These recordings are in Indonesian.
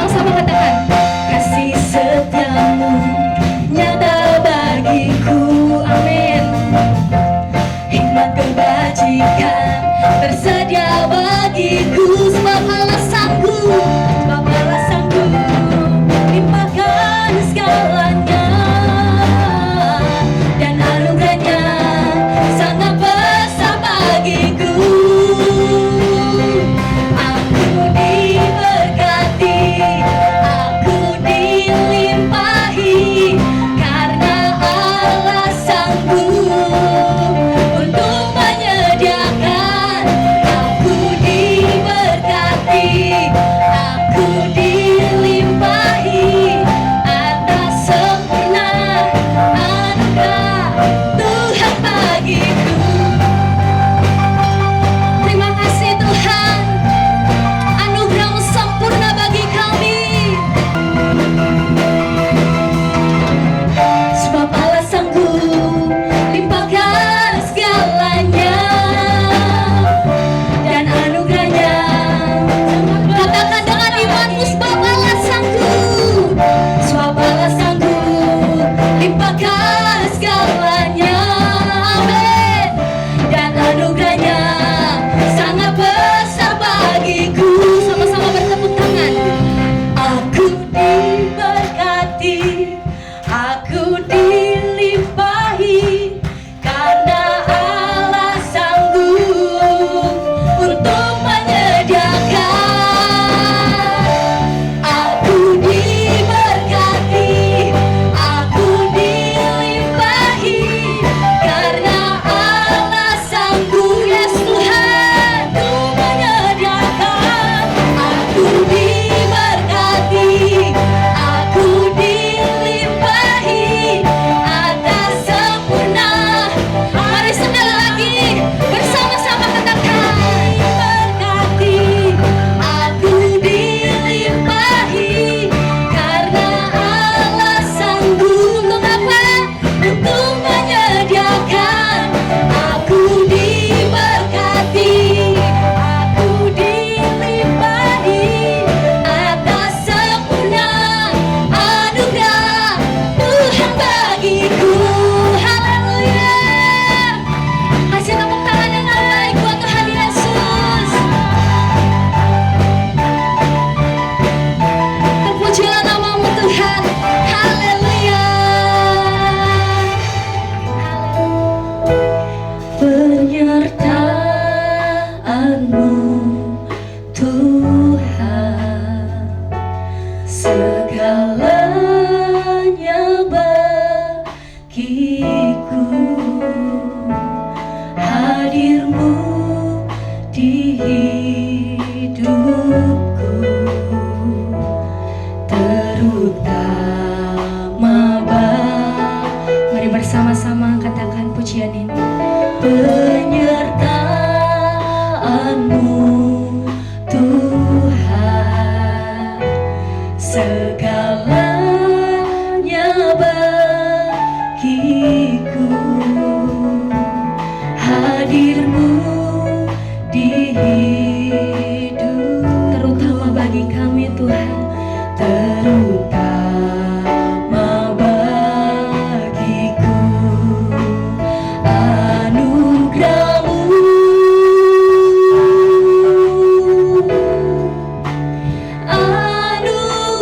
Sama-sama katakan, kasih setiamu nyata bagiku, amin. Hikmat kebajikan tersedia bagiku, sebab alasanku limpahkan segalanya, dan anugerahnya sangat besar bagiku. Aku diberkati, aku dilimpahi, karena Allah sanggup untuk menyediakan. Aku diberkati, aku dilimpahi, atas sempurna anugerah Tuhan bagiku. Terima kasih Tuhan, anugerah-Mu sempurna bagi kami. Sebab Allah sanggup limpahkan segalanya, dan anugerahnya. Katakan dengan imanmu, sebab Allah sanggup, sebab Allah sanggup limpahkan segalanya, amin. Dan anugerahnya sangat besar bagiku. Sama-sama bertepuk tangan. Aku diberkati, aku dilimpahi, karena Allah sanggup untuk menyediakan. Aku diberkati, aku dilimpahi, karena Allah sanggup, yes Tuhan, untuk menyediakan. Aku diberkati, aku dilimpahi, atas sempurna. Mari sekali lagi bersama-sama katakan, diberkati, aku dilimpahi, karena Allah sanggup untuk apa? Untuk menyediakan. Aku diberkati, aku dilimpahi, atas sempurna anugerah Tuhan bagiku. Haleluya. Kasih tepuk tangan yang baik buat Tuhan Yesus. Terpujilah nama-Mu Tuhan. Haleluya. Penyertaan-Mu Tuhan, segalanya bagiku. Hadir-Mu di hidupku, terutama mari bersama-sama katakan pujian ini. Penyertaan-Mu Tuhan, segalanya bagiku. Hadir-Mu di hidup, terutama bagi kami Tuhan, terutama bagiku. Anugerah-Mu,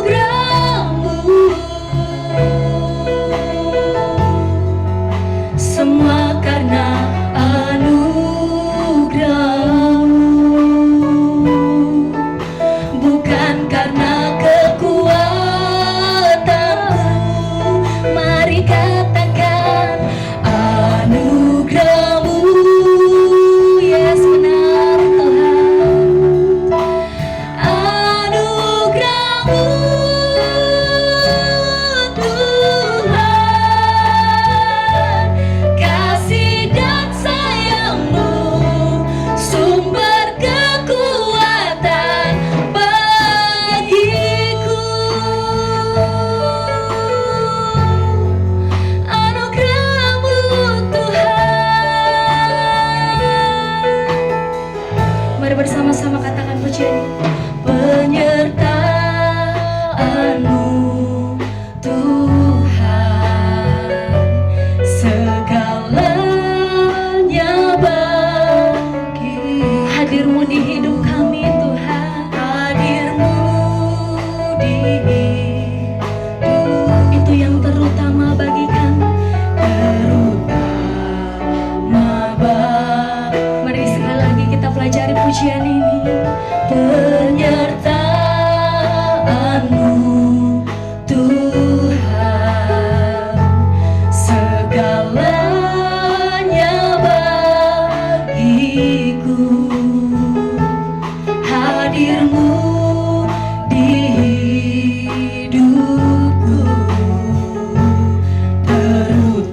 anugerah-Mu, semua karena anugerah-Mu, bukan karena kekuatanku. Mari katakan anugerah-Mu, yes benar Tuhan. Anugerah-Mu Tuhan, kasih dan sayang-Mu, sumber kekuatan bagiku. Anugerah-Mu Tuhan. Mari bersama-sama katakan pujian. Penyertaan pujian ini, penyertaan-Mu Tuhan, segalanya bagiku, hadir-Mu di hidupku, terutama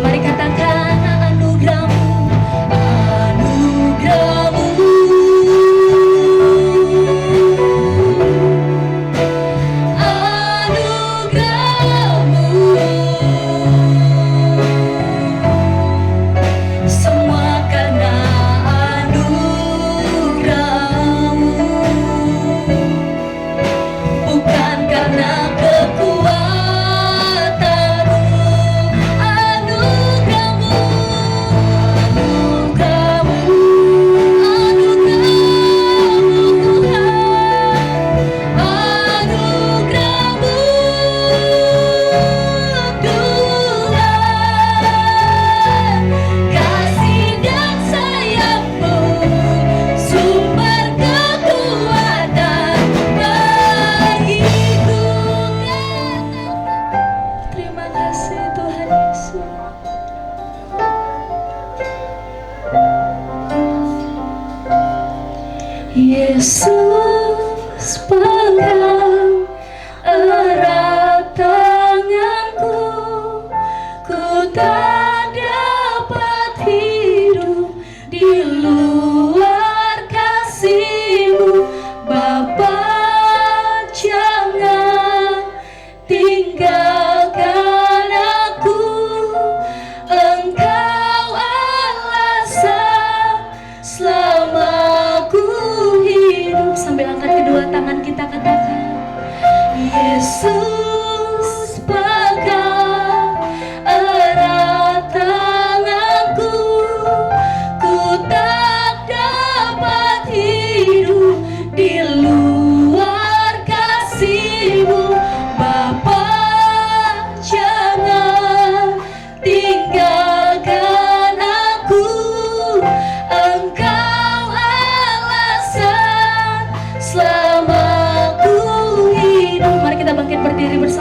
mari katakan anugerah-Mu, anugerah-Mu, anugerah-Mu, semua karena anugerah-Mu, bukan karena kekuatan-Mu. Anugerah-Mu, anugerah-Mu, anugerah-Mu Tuhan, anugerah-Mu Tuhan, kasih dan sayang-Mu, sumber kekuatan bagiku. Terima kasih Tuhan Yesus. Yesus, pegang erat tanganku, ku tak dapat hidup di luar kasih-Mu. Bapa, jangan tinggalkan aku, Engkau alasan selama ku hidup. Sambil angkat kedua tangan kita katakan, Yesus, pegang erat tanganku, ku tak dapat hidup di luar kasih-Mu. Bapa, jangan tinggalkan aku, Engkau alasan selama ku hidup. Mari kita bangkit berdiri bersama.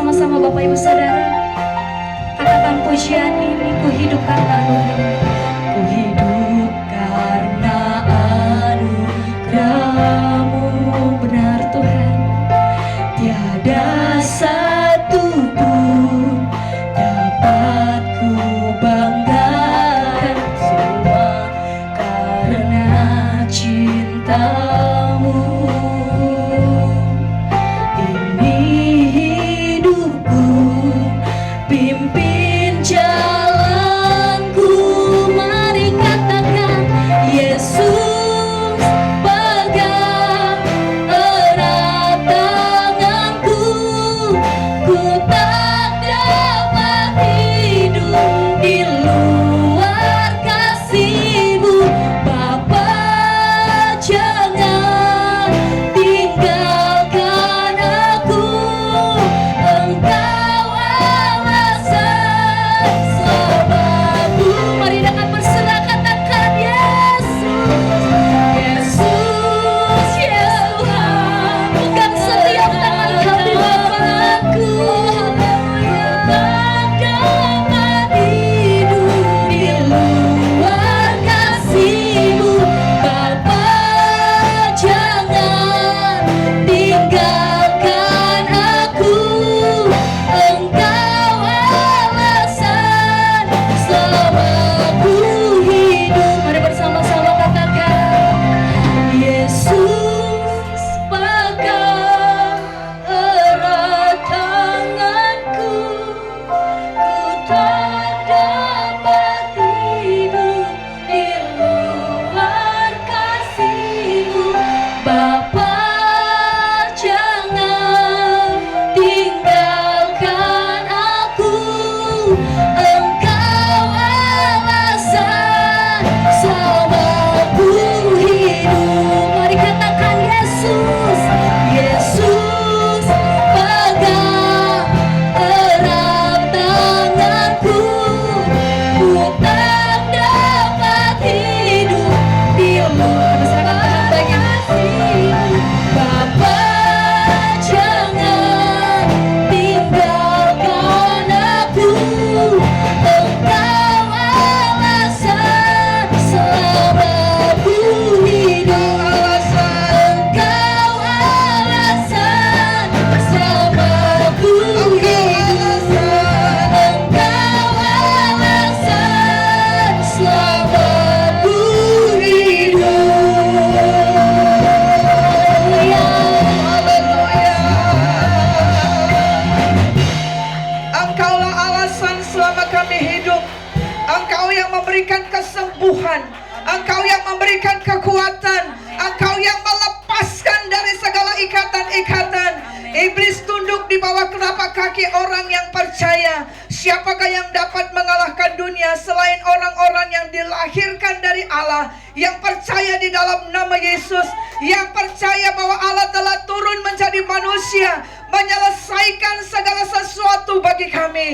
yang memberikan kesembuhan, Engkau yang memberikan kekuatan, Engkau yang melepaskan dari segala ikatan-ikatan. Iblis tunduk di bawah telapak kaki orang yang percaya. Siapakah yang dapat mengalahkan dunia selain orang-orang yang dilahirkan dari Allah, yang percaya di dalam nama Yesus, yang percaya bahwa Allah telah turun menjadi manusia, menyelesaikan segala sesuatu bagi kami.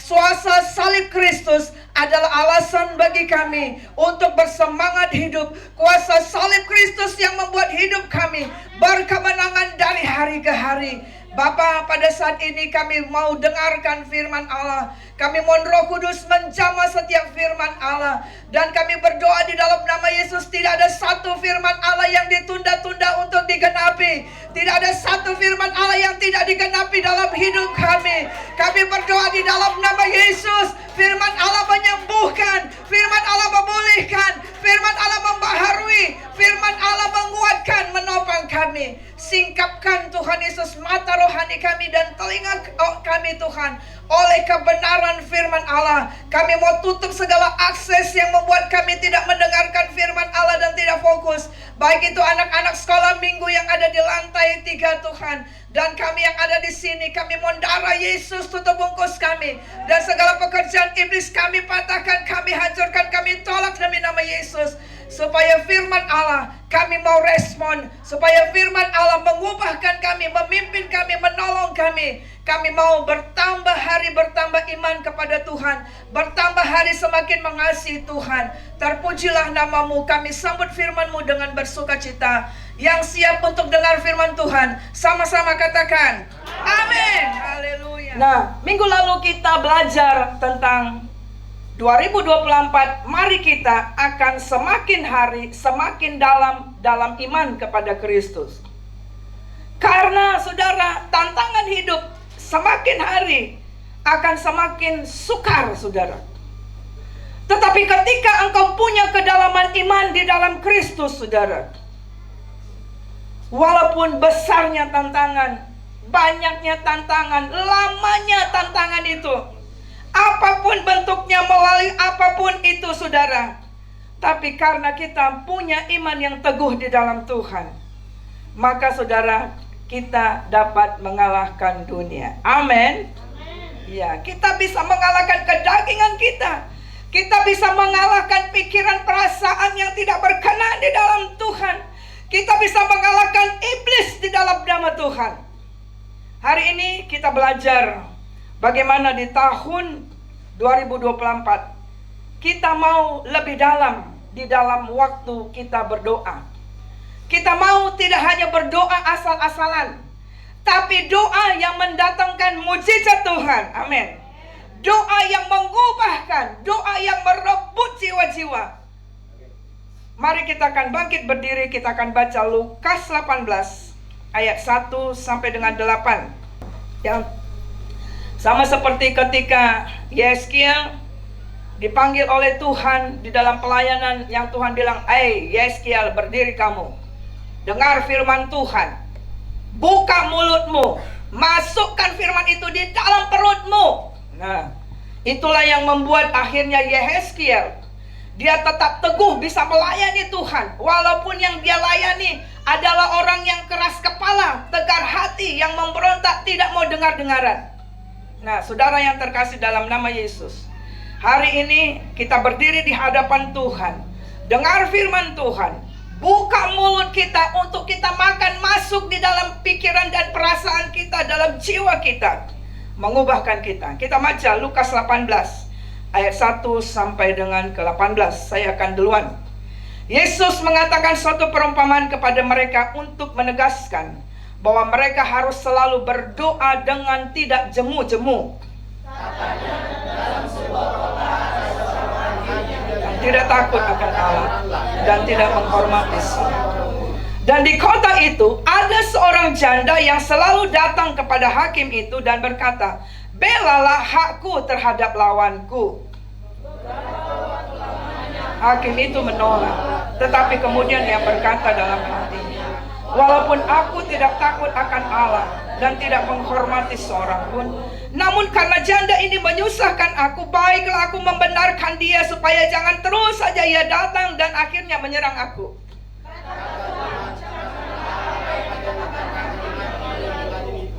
Kuasa salib Kristus adalah alasan bagi kami untuk bersemangat hidup. Kuasa salib Kristus yang membuat hidup kami berkemenangan dari hari ke hari. Bapa, pada saat ini kami mau dengarkan firman Allah. Kami mohon Roh Kudus menjamah setiap firman Allah. Dan kami berdoa di dalam nama Yesus, tidak ada satu firman Allah yang ditunda-tunda untuk digenapi. Tidak ada satu firman Allah yang tidak digenapi dalam hidup kami. Kami berdoa di dalam nama Yesus. Firman Allah menyembuhkan, firman Allah memulihkan, firman Allah membaharui, firman Allah menguatkan, menopang kami. Singkapkan Tuhan Yesus mata rohani kami dan telinga kami Tuhan, oleh kebenaran firman Allah. Kami mau tutup segala akses yang membuat kami tidak mendengarkan firman Allah dan tidak fokus. Baik itu anak-anak sekolah minggu yang ada di lantai 3 Tuhan, dan kami yang ada di sini, kami mohon darah Yesus tutup bungkus kami, dan segala pekerjaan iblis kami patahkan, kami hancurkan, kami tolak demi nama Yesus. Supaya firman Allah kami mau respon, supaya firman Allah mengubahkan kami, memimpin kami, menolong kami. Kami mau bertambah hari, bertambah iman kepada Tuhan, bertambah hari semakin mengasihi Tuhan. Terpujilah namamu, kami sambut firman-Mu dengan bersukacita. Yang siap untuk dengar firman Tuhan, sama-sama katakan amin. Haleluya. Nah, minggu lalu kita belajar tentang 2024, mari kita akan semakin hari semakin dalam iman kepada Kristus. Karena saudara, tantangan hidup semakin hari akan semakin sukar, saudara. Tetapi ketika engkau punya kedalaman iman di dalam Kristus, saudara, walaupun besarnya tantangan, banyaknya tantangan, lamanya tantangan itu, apapun bentuknya, melalui apapun itu, saudara, tapi karena kita punya iman yang teguh di dalam Tuhan, maka saudara, kita dapat mengalahkan dunia. Amin. Ya, kita bisa mengalahkan kedagingan kita. Kita bisa mengalahkan pikiran perasaan yang tidak berkenan di dalam Tuhan. Kita bisa mengalahkan iblis di dalam nama Tuhan. Hari ini kita belajar bagaimana di tahun 2024 kita mau lebih dalam di dalam waktu kita berdoa. Kita mau tidak hanya berdoa asal-asalan, tapi doa yang mendatangkan mujizat Tuhan. Amin. Doa yang mengubahkan, doa yang merebut jiwa-jiwa. Mari kita akan bangkit berdiri, kita akan baca Lukas 18 ayat 1 sampai dengan 8. Yang sama seperti ketika Yeskiel dipanggil oleh Tuhan di dalam pelayanan, yang Tuhan bilang, Yeskiel, berdiri kamu. Dengar firman Tuhan. Buka mulutmu. Masukkan firman itu di dalam perutmu. Nah, itulah yang membuat akhirnya Yeskiel, dia tetap teguh bisa melayani Tuhan. Walaupun yang dia layani adalah orang yang keras kepala, tegar hati, yang memberontak, tidak mau dengar-dengaran. Nah, saudara yang terkasih dalam nama Yesus, hari ini kita berdiri di hadapan Tuhan. Dengar firman Tuhan. Buka mulut kita untuk kita makan, masuk di dalam pikiran dan perasaan kita, dalam jiwa kita, mengubahkan kita. Kita baca Lukas 18 ayat 1 sampai dengan ke-18. Saya akan duluan. Yesus mengatakan suatu perumpamaan kepada mereka untuk menegaskan bahwa mereka harus selalu berdoa dengan tidak jemu-jemu, tidak takut akan Allah, dan tidak menghormati. Dan di kota itu ada seorang janda yang selalu datang kepada hakim itu dan berkata, belalah hakku terhadap lawanku. Hakim itu menolak, tetapi kemudian ia berkata dalam hatinya, walaupun aku tidak takut akan Allah dan tidak menghormati seorang pun, Namun karena janda ini menyusahkan aku, baiklah aku membenarkan dia supaya jangan terus saja ia datang dan akhirnya menyerang aku.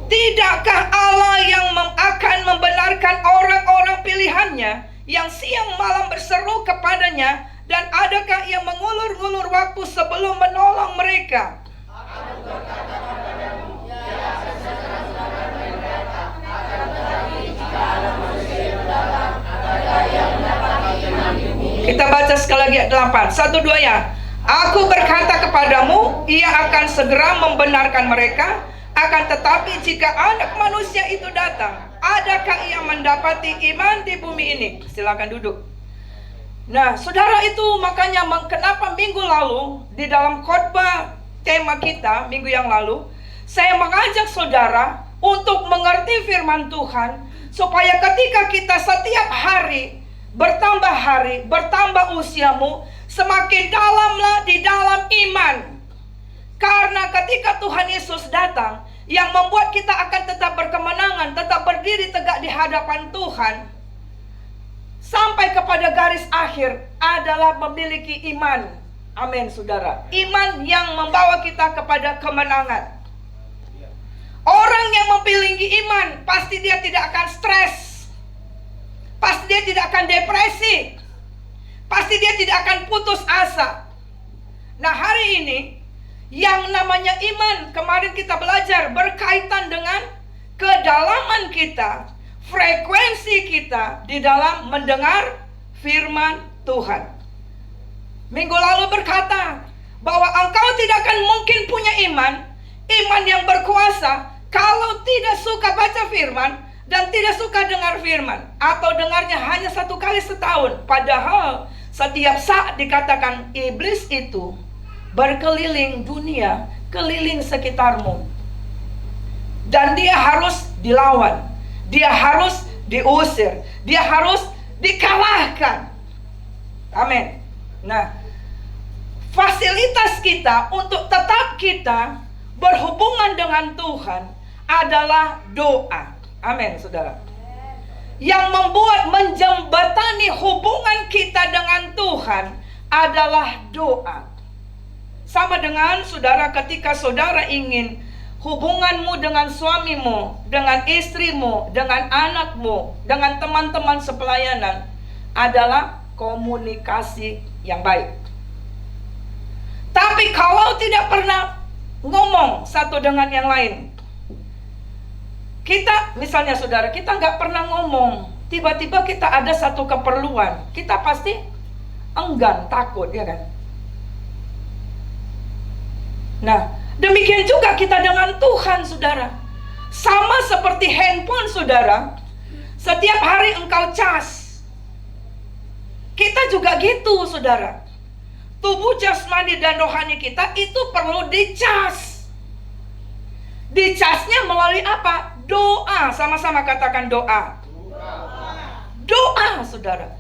Tidakkah Allah yang akan membenarkan orang-orang pilihannya yang siang malam berseru kepadanya, dan adakah ia mengulur-ngulur waktu sebelum menolong mereka? Kita baca sekali lagi ayat 8. 1, 2 ya. Aku berkata kepadamu, ia akan segera membenarkan mereka. Akan tetapi jika anak manusia itu datang, adakah ia mendapati iman di bumi ini? Silakan duduk. Nah, saudara, itu makanya kenapa minggu lalu di dalam khotbah tema kita minggu yang lalu, saya mengajak saudara untuk mengerti firman Tuhan, supaya ketika kita setiap hari bertambah usiamu, semakin dalamlah di dalam iman. Karena ketika Tuhan Yesus datang, yang membuat kita akan tetap berkemenangan, tetap berdiri tegak di hadapan Tuhan sampai kepada garis akhir adalah memiliki iman. Amin, saudara. Iman yang membawa kita kepada kemenangan. Orang yang memiliki iman, pasti dia tidak akan stres, pasti dia tidak akan depresi, pasti dia tidak akan putus asa. Nah, hari ini yang namanya iman, kemarin kita belajar berkaitan dengan kedalaman kita, frekuensi kita di dalam mendengar firman Tuhan. Minggu lalu berkata bahwa engkau tidak akan mungkin punya iman yang berkuasa kalau tidak suka baca firman dan tidak suka dengar firman, atau dengarnya hanya 1 kali setahun. Padahal setiap saat dikatakan iblis itu berkeliling dunia, keliling sekitarmu, dan dia harus dilawan, dia harus diusir, dia harus dikalahkan. Amin. Nah, fasilitas kita untuk tetap kita berhubungan dengan Tuhan adalah doa. Amin, saudara. Yang membuat menjembatani hubungan kita dengan Tuhan adalah doa. Sama dengan saudara, ketika saudara ingin hubunganmu dengan suamimu, dengan istrimu, dengan anakmu, dengan teman-teman sepelayanan adalah komunikasi yang baik. Tapi kalau tidak pernah ngomong satu dengan yang lain, kita, misalnya saudara, kita nggak pernah ngomong, tiba-tiba kita ada satu keperluan, kita pasti enggan, takut, ya kan? Nah, demikian juga kita dengan Tuhan, saudara. Sama seperti handphone, saudara. Setiap hari engkau cas. Kita juga gitu, saudara. Tubuh jasmani dan rohani kita itu perlu dicas. Dicasnya melalui apa? Doa. Sama-sama katakan doa. Doa, saudara.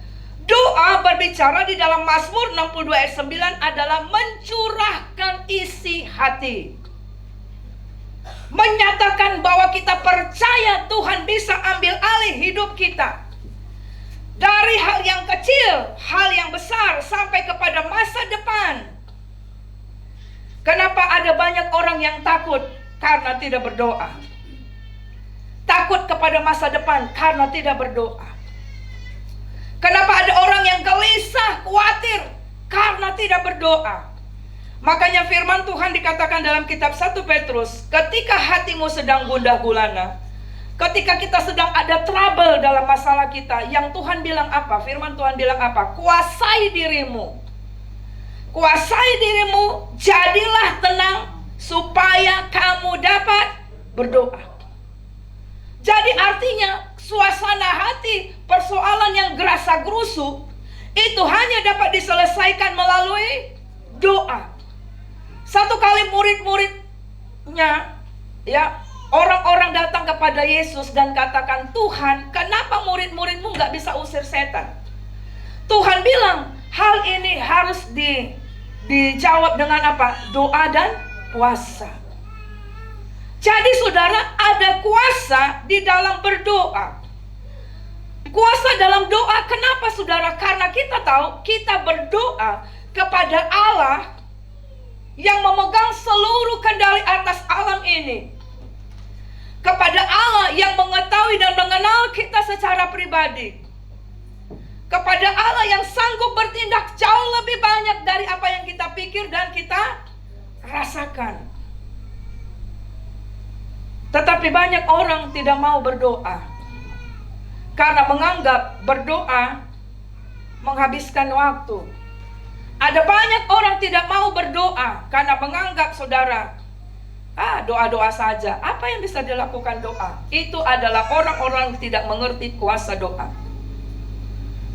Doa berbicara di dalam Mazmur 62 ayat 9 adalah mencurahkan isi hati. Menyatakan bahwa kita percaya Tuhan bisa ambil alih hidup kita. Dari hal yang kecil, hal yang besar, sampai kepada masa depan. Kenapa ada banyak orang yang takut? Karena tidak berdoa. Takut kepada masa depan karena tidak berdoa. Kenapa ada orang yang gelisah, khawatir karena tidak berdoa? Makanya firman Tuhan dikatakan dalam kitab 1 Petrus, ketika hatimu sedang gundah gulana, ketika kita sedang ada trouble dalam masalah kita, yang Tuhan bilang apa? Firman Tuhan bilang apa? Kuasai dirimu. Kuasai dirimu, jadilah tenang supaya kamu dapat berdoa. Jadi artinya suasana hati, persoalan yang gerasa gerusu itu hanya dapat diselesaikan melalui doa. Satu kali murid-muridnya, ya, orang-orang datang kepada Yesus dan katakan, Tuhan, kenapa murid-muridmu gak bisa usir setan? Tuhan bilang, hal ini harus dijawab dengan apa? Doa dan puasa. Jadi saudara, ada kuasa di dalam berdoa. Kuasa dalam doa, kenapa saudara? Karena kita tahu kita berdoa kepada Allah yang memegang seluruh kendali atas alam ini. Kepada Allah yang mengetahui dan mengenal kita secara pribadi. Kepada Allah yang sanggup bertindak jauh lebih banyak dari apa yang kita pikir dan kita rasakan. Tetapi banyak orang tidak mau berdoa karena menganggap berdoa menghabiskan waktu. Ada banyak orang tidak mau berdoa karena menganggap saudara, doa-doa saja. Apa yang bisa dilakukan doa? Itu adalah orang-orang yang tidak mengerti kuasa doa.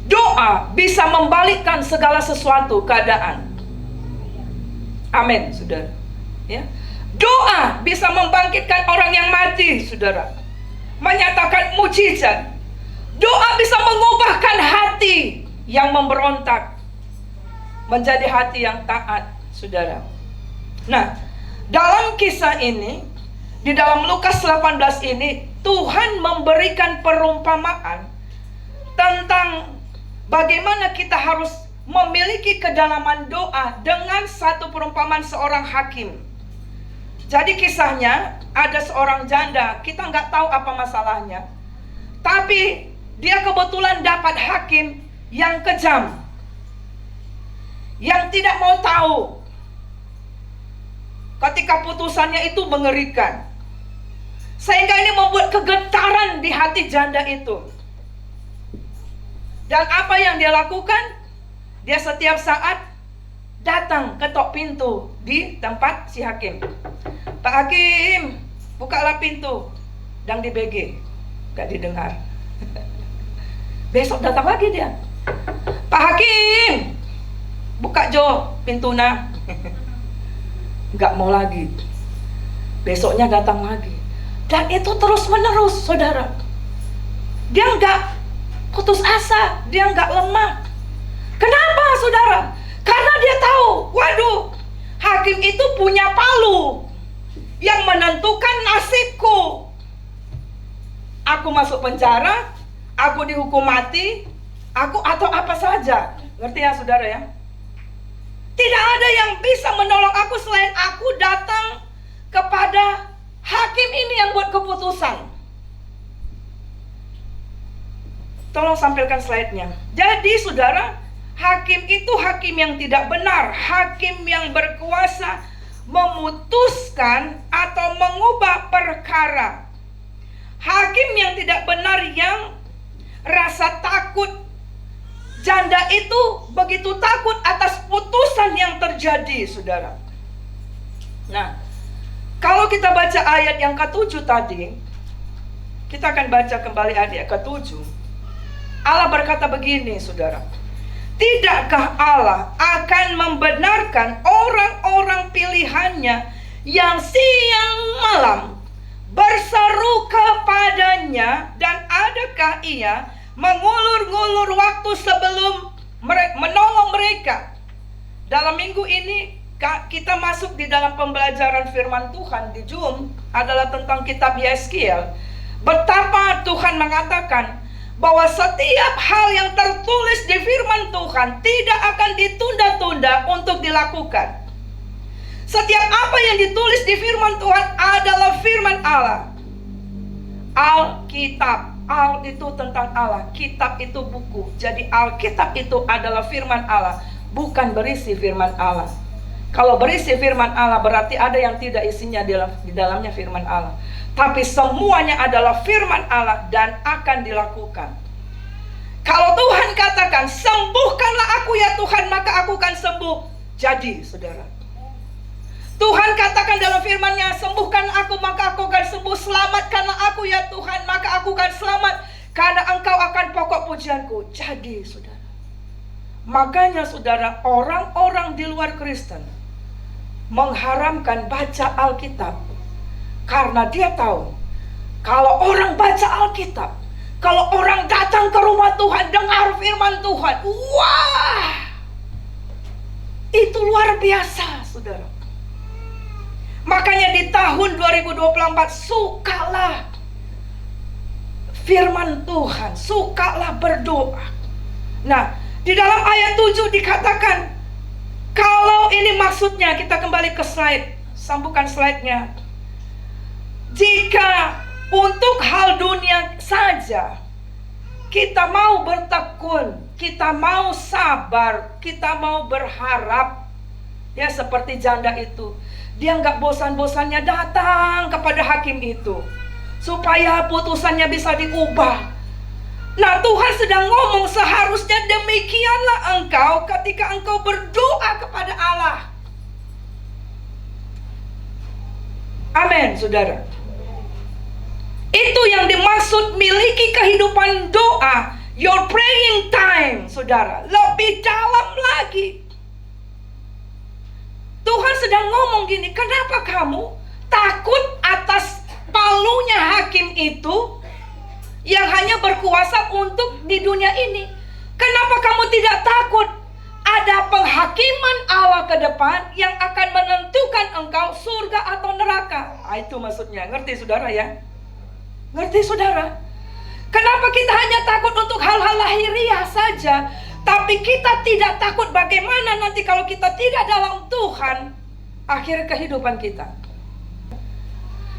Doa bisa membalikkan segala sesuatu keadaan. Amin, saudara. Ya. Doa bisa membangkitkan orang yang mati, saudara. Menyatakan mujizat. Doa bisa mengubahkan hati yang memberontak menjadi hati yang taat, saudara. Nah, dalam kisah ini, di dalam Lukas 18 ini, Tuhan memberikan perumpamaan tentang bagaimana kita harus memiliki kedalaman doa dengan satu perumpamaan seorang hakim. Jadi kisahnya ada seorang janda, kita nggak tahu apa masalahnya, tapi dia kebetulan dapat hakim yang kejam, yang tidak mau tahu. Ketika putusannya itu mengerikan, sehingga ini membuat kegetaran di hati janda itu. Dan apa yang dia lakukan? Dia setiap saat datang ketok pintu di tempat si hakim. Pak Hakim, bukalah pintu. Dan di BG, gak didengar. Besok datang lagi dia. Pak Hakim, buka Jo pintuna. Gak mau lagi. Besoknya datang lagi. Dan itu terus menerus, saudara. Dia gak putus asa, dia gak lemah. Kenapa, saudara? Karena dia tahu, waduh, hakim itu punya palu yang menentukan nasibku. Aku masuk penjara, aku dihukum mati, aku atau apa saja. Ngerti ya, saudara ya? Tidak ada yang bisa menolong aku selain aku datang kepada hakim ini yang buat keputusan. Tolong sampaikan slide-nya. Jadi, saudara, hakim itu hakim yang tidak benar, hakim yang berkuasa memutuskan atau mengubah perkara. Hakim yang tidak benar yang rasa takut. Janda itu begitu takut atas putusan yang terjadi, saudara. Nah, kalau kita baca ayat yang ke-7 tadi, kita akan baca kembali ayat ke-7. Allah berkata begini, saudara. Tidakkah Allah akan membenarkan orang-orang pilihannya yang siang malam berseru kepadanya, dan adakah ia mengulur-ngulur waktu sebelum menolong mereka? Dalam minggu ini kita masuk di dalam pembelajaran firman Tuhan di Zoom adalah tentang kitab Yeskiel. Betapa Tuhan mengatakan bahwa setiap hal yang tertulis di firman Tuhan tidak akan ditunda-tunda untuk dilakukan. Setiap apa yang ditulis di firman Tuhan adalah firman Allah. Alkitab, Al itu tentang Allah, kitab itu buku. Jadi Alkitab itu adalah firman Allah, bukan berisi firman Allah. Kalau berisi firman Allah berarti ada yang tidak isinya di dalamnya firman Allah. Tapi semuanya adalah firman Allah dan akan dilakukan. Kalau Tuhan katakan, sembuhkanlah aku ya Tuhan, maka aku akan sembuh. Jadi, saudara, Tuhan katakan dalam firman-Nya, sembuhkan aku maka aku akan sembuh. Selamatkanlah aku ya Tuhan, maka aku akan selamat, karena Engkau akan pokok pujianku. Jadi, saudara, makanya saudara, orang-orang di luar Kristen mengharamkan baca Alkitab, karena dia tahu kalau orang baca Alkitab, kalau orang datang ke rumah Tuhan dengar firman Tuhan, wah, itu luar biasa, saudara. Makanya di tahun 2024 sukalah firman Tuhan, sukalah berdoa. Nah, di dalam ayat 7 dikatakan, kalau ini maksudnya, kita kembali ke slide, sambungkan slide-nya. Jika untuk hal dunia saja kita mau bertekun, kita mau sabar, kita mau berharap, ya seperti janda itu, dia nggak bosan-bosannya datang kepada hakim itu supaya putusannya bisa diubah. Nah, Tuhan sedang ngomong, seharusnya demikianlah engkau ketika engkau berdoa kepada Allah. Amin, saudara. Itu yang dimaksud miliki kehidupan doa, your praying time, saudara. Lebih dalam lagi. Tuhan sedang ngomong gini, kenapa kamu takut atas palunya hakim itu yang hanya berkuasa untuk di dunia ini? Kenapa kamu tidak takut ada penghakiman Allah ke depan yang akan menentukan engkau surga atau neraka? Itu maksudnya, ngerti saudara ya? Ngerti saudara? Kenapa kita hanya takut untuk hal-hal lahiriah saja, tapi kita tidak takut bagaimana nanti kalau kita tidak dalam Tuhan, akhir kehidupan kita.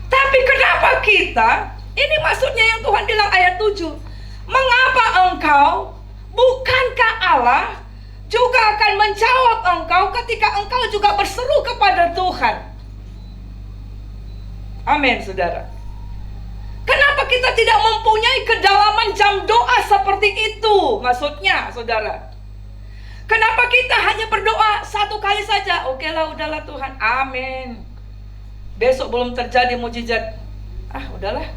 Tapi kenapa kita, ini maksudnya yang Tuhan bilang ayat 7, mengapa engkau, bukankah Allah juga akan menjawab engkau ketika engkau juga berseru kepada Tuhan? Amin, saudara. Kenapa kita tidak mempunyai kedalaman jam doa seperti itu? Maksudnya, saudara, kenapa kita hanya berdoa satu kali saja? Oke lah, udahlah Tuhan, amin. Besok belum terjadi mujizat, udahlah,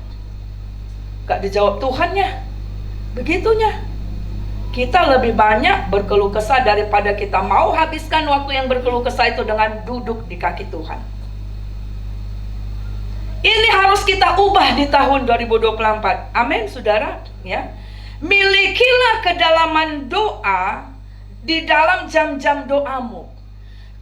gak dijawab Tuhannya. Begitunya. Kita lebih banyak berkeluh kesah daripada kita mau habiskan waktu yang berkeluh kesah itu dengan duduk di kaki Tuhan. Ini harus kita ubah di tahun 2024. Amin, saudara. Ya, milikilah kedalaman doa di dalam jam-jam doamu.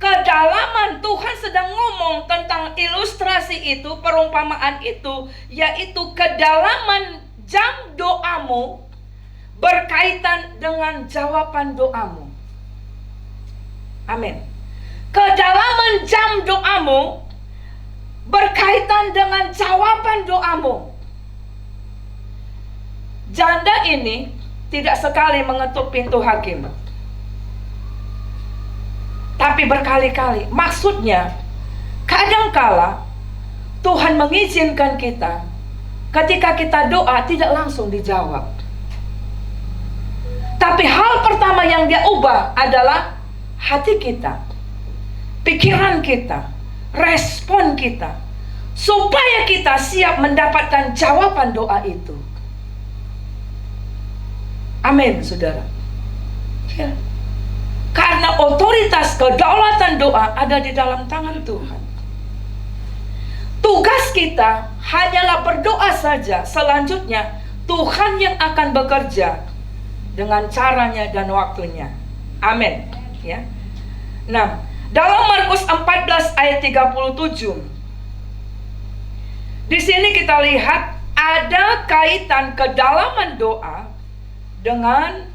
Kedalaman, Tuhan sedang ngomong tentang ilustrasi itu, perumpamaan itu, yaitu kedalaman jam doamu berkaitan dengan jawaban doamu. Amin. Kedalaman jam doamu berkaitan dengan jawaban doamu. Janda ini tidak sekali mengetuk pintu hakim, tapi berkali-kali. Maksudnya, kadangkala Tuhan mengizinkan kita ketika kita doa tidak langsung dijawab. Tapi hal pertama yang dia ubah adalah hati kita, pikiran kita, respon kita, supaya kita siap mendapatkan jawaban doa itu. Amin, saudara. Ya. Karena otoritas kedaulatan doa ada di dalam tangan Tuhan. Tugas kita hanyalah berdoa saja. Selanjutnya Tuhan yang akan bekerja dengan caranya dan waktunya. Amin. Ya. Nah, dalam Markus 14 ayat 37, di sini kita lihat ada kaitan kedalaman doa dengan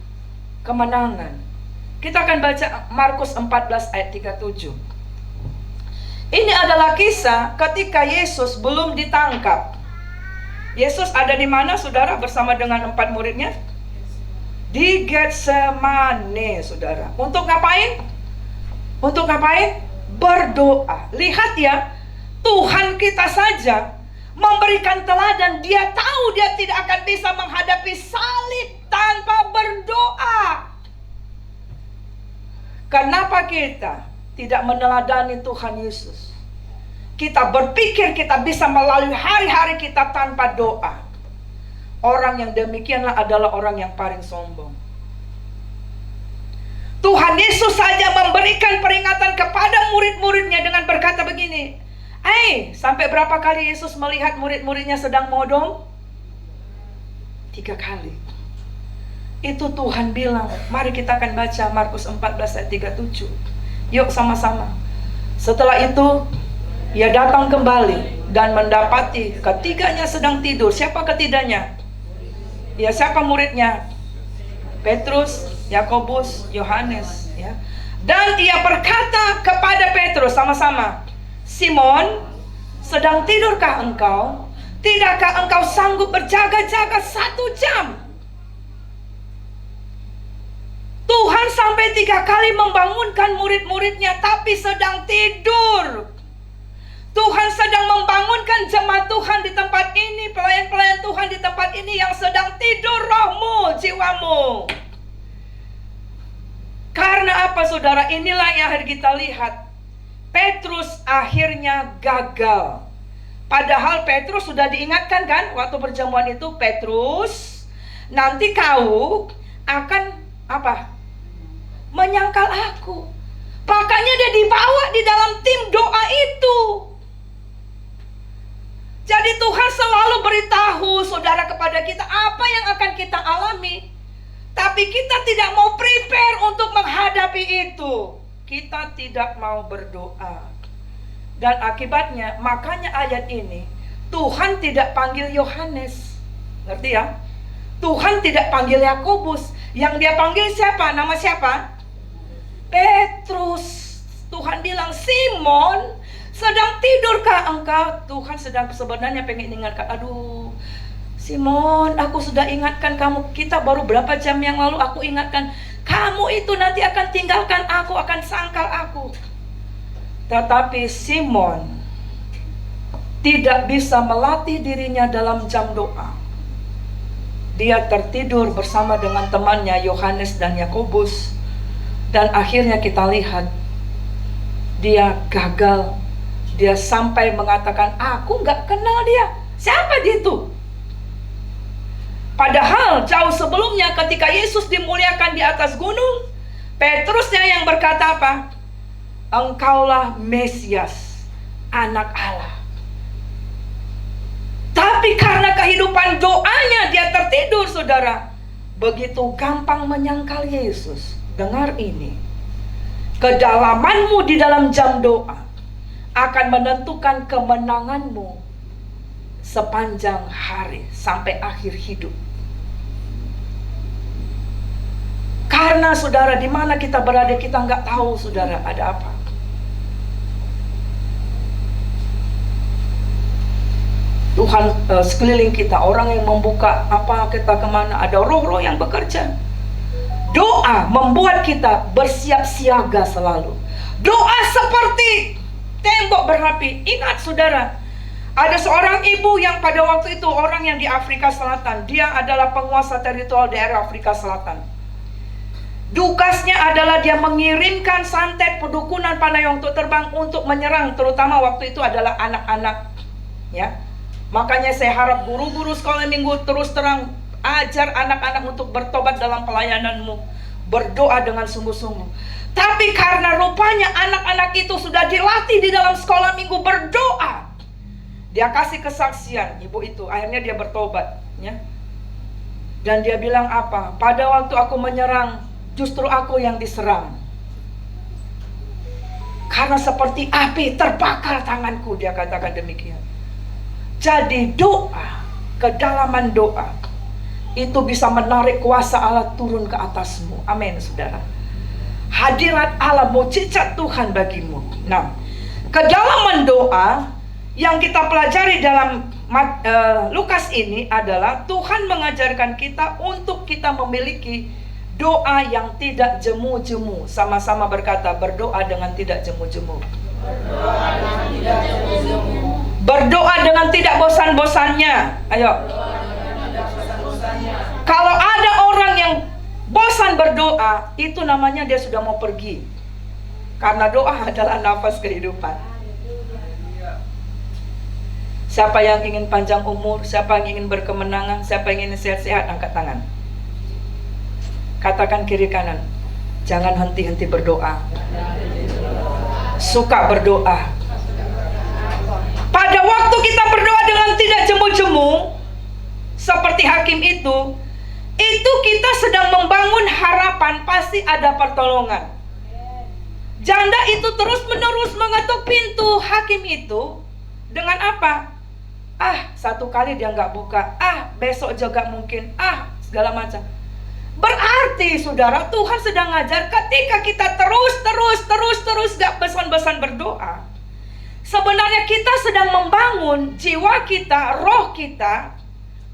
kemenangan. Kita akan baca Markus 14 ayat 37. Ini adalah kisah ketika Yesus belum ditangkap. Yesus ada di mana, saudara, bersama dengan 4 muridnya? Di Getsemane, saudara. Untuk ngapain? Untuk ngapain? Berdoa. Lihat ya, Tuhan kita saja memberikan teladan. Dia tahu dia tidak akan bisa menghadapi salib tanpa berdoa. Kenapa kita tidak meneladani Tuhan Yesus? Kita berpikir kita bisa melalui hari-hari kita tanpa doa. Orang yang demikianlah adalah orang yang paling sombong. Tuhan Yesus saja memberikan peringatan kepada murid-muridnya dengan berkata begini, sampai berapa kali Yesus melihat murid-muridnya sedang modong? 3 kali. Itu Tuhan bilang. Mari kita akan baca Markus 14 ayat 37. Yuk sama-sama. Setelah itu Ia datang kembali dan mendapati ketiganya sedang tidur. Siapa ketiganya? Ya, siapa muridnya? Petrus, Yakobus, Yohanes, ya. Dan ia berkata kepada Petrus sama-sama, Simon, sedang tidurkah engkau? Tidakkah engkau sanggup berjaga-jaga 1 jam? Tuhan sampai 3 kali membangunkan murid-muridnya, tapi sedang tidur. Tuhan sedang membangunkan jemaat Tuhan di tempat ini, pelayan-pelayan Tuhan di tempat ini yang sedang tidur rohmu, jiwamu. Karena apa, saudara? Inilah yang harus kita lihat. Petrus akhirnya gagal. Padahal Petrus sudah diingatkan kan waktu perjamuan itu, Petrus, nanti kau akan apa? Menyangkal aku. Makanya dia dibawa di dalam tim doa itu. Jadi Tuhan selalu beritahu saudara kepada kita apa yang akan kita alami. Tapi kita tidak mau prepare untuk menghadapi itu. Kita tidak mau berdoa. Dan akibatnya, makanya ayat ini Tuhan tidak panggil Yohanes. Ngerti ya? Tuhan tidak panggil Yakobus. Yang dia panggil siapa? Nama siapa? Petrus. Tuhan bilang, Simon, sedang tidurkah engkau? Tuhan sedang sebenarnya pengen ingatkan, aduh Simon, aku sudah ingatkan kamu. Kita baru berapa jam yang lalu aku ingatkan, kamu itu nanti akan tinggalkan aku, akan sangkal aku. Tetapi Simon tidak bisa melatih dirinya dalam jam doa. Dia tertidur bersama dengan temannya Yohanes dan Yakobus. Dan akhirnya kita lihat dia gagal. Dia sampai mengatakan, aku gak kenal dia. Siapa dia itu? Padahal jauh sebelumnya ketika Yesus dimuliakan di atas gunung, Petrusnya yang berkata apa? Engkaulah Mesias, anak Allah. Tapi karena kehidupan doanya dia tertidur, saudara. Begitu gampang menyangkal Yesus. Dengar ini. Kedalamanmu di dalam jam doa akan menentukan kemenanganmu sepanjang hari sampai akhir hidup. Karena saudara, di mana kita berada kita nggak tahu, saudara, ada apa. Tuhan sekeliling kita, orang yang membuka apa kita kemana, ada roh-roh yang bekerja. Doa membuat kita bersiap siaga selalu. Doa seperti tembok berapi. Ingat saudara, ada seorang ibu yang pada waktu itu orang yang di Afrika Selatan. Dia adalah penguasa teritorial daerah Afrika Selatan. Dukasnya adalah dia mengirimkan santet pedukunan panai untuk terbang untuk menyerang, terutama waktu itu adalah anak-anak. Ya, makanya saya harap guru-guru sekolah minggu terus terang ajar anak-anak untuk bertobat dalam pelayananmu, berdoa dengan sungguh-sungguh. Tapi karena rupanya anak-anak itu sudah dilatih di dalam sekolah minggu berdoa, dia kasih kesaksian, ibu itu akhirnya dia bertobat, ya. Dan dia bilang apa? Pada waktu aku menyerang, justru aku yang diserang. Karena seperti api terbakar tanganku, dia katakan demikian. Jadi doa, kedalaman doa itu bisa menarik kuasa Allah turun ke atasmu. Amin, saudara. Hadirat Allah, mujizat Tuhan bagimu. Nah, kedalaman doa yang kita pelajari dalam Lukas ini adalah Tuhan mengajarkan kita untuk kita memiliki doa yang tidak jemu-jemu. Sama-sama berkata, berdoa dengan tidak jemu-jemu. Berdoa dengan tidak bosan-bosannya. Ayo. Kalau ada orang yang bosan berdoa, itu namanya dia sudah mau pergi. Karena doa adalah nafas kehidupan. Siapa yang ingin panjang umur, siapa yang ingin berkemenangan, siapa yang ingin sehat-sehat, angkat tangan. Katakan kiri kanan, jangan henti-henti berdoa. Suka berdoa. Pada waktu kita berdoa dengan tidak jemu-jemu, seperti hakim itu kita sedang membangun harapan, pasti ada pertolongan. Janda itu terus-menerus mengetuk pintu hakim itu dengan apa? Satu kali dia nggak buka, besok juga mungkin, segala macam. Berarti saudara, Tuhan sedang ngajar ketika kita terus gak bosan-bosan berdoa, sebenarnya kita sedang membangun jiwa kita, roh kita,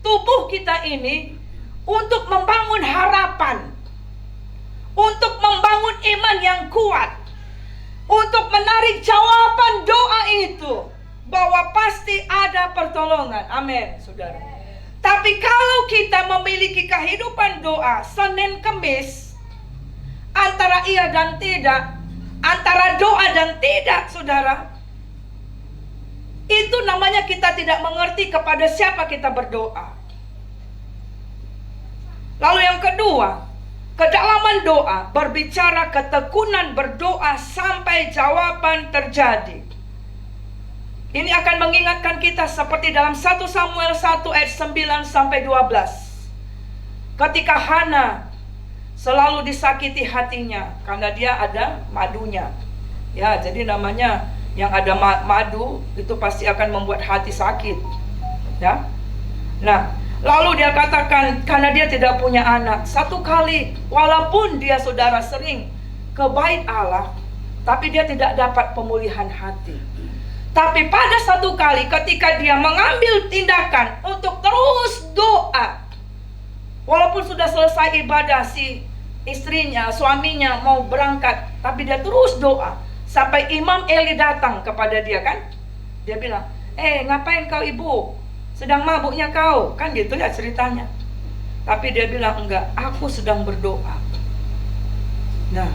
tubuh kita ini untuk membangun harapan, untuk membangun iman yang kuat, untuk menarik jawaban doa itu, bahwa pasti ada pertolongan. Amin, saudara. Tapi kalau kita memiliki kehidupan doa Senin Kemis, antara iya dan tidak, antara doa dan tidak, saudara, itu namanya kita tidak mengerti kepada siapa kita berdoa. Lalu yang kedua, kedalaman doa berbicara ketekunan berdoa sampai jawaban terjadi. Ini akan mengingatkan kita seperti dalam 1 Samuel 1 ayat 9 sampai 12. Ketika Hana selalu disakiti hatinya karena dia ada madunya. Ya, jadi namanya yang ada madu itu pasti akan membuat hati sakit. Ya. Nah, lalu dia katakan karena dia tidak punya anak. Satu kali walaupun dia saudara sering ke bait Allah, tapi dia tidak dapat pemulihan hati. Tapi pada satu kali ketika dia mengambil tindakan untuk terus doa, walaupun sudah selesai ibadah, si istrinya, suaminya mau berangkat, tapi dia terus doa. Sampai Imam Eli datang kepada dia kan. Dia bilang, ngapain kau ibu? Sedang mabuknya kau. Kan gitu ya ceritanya. Tapi dia bilang, enggak, aku sedang berdoa. Nah,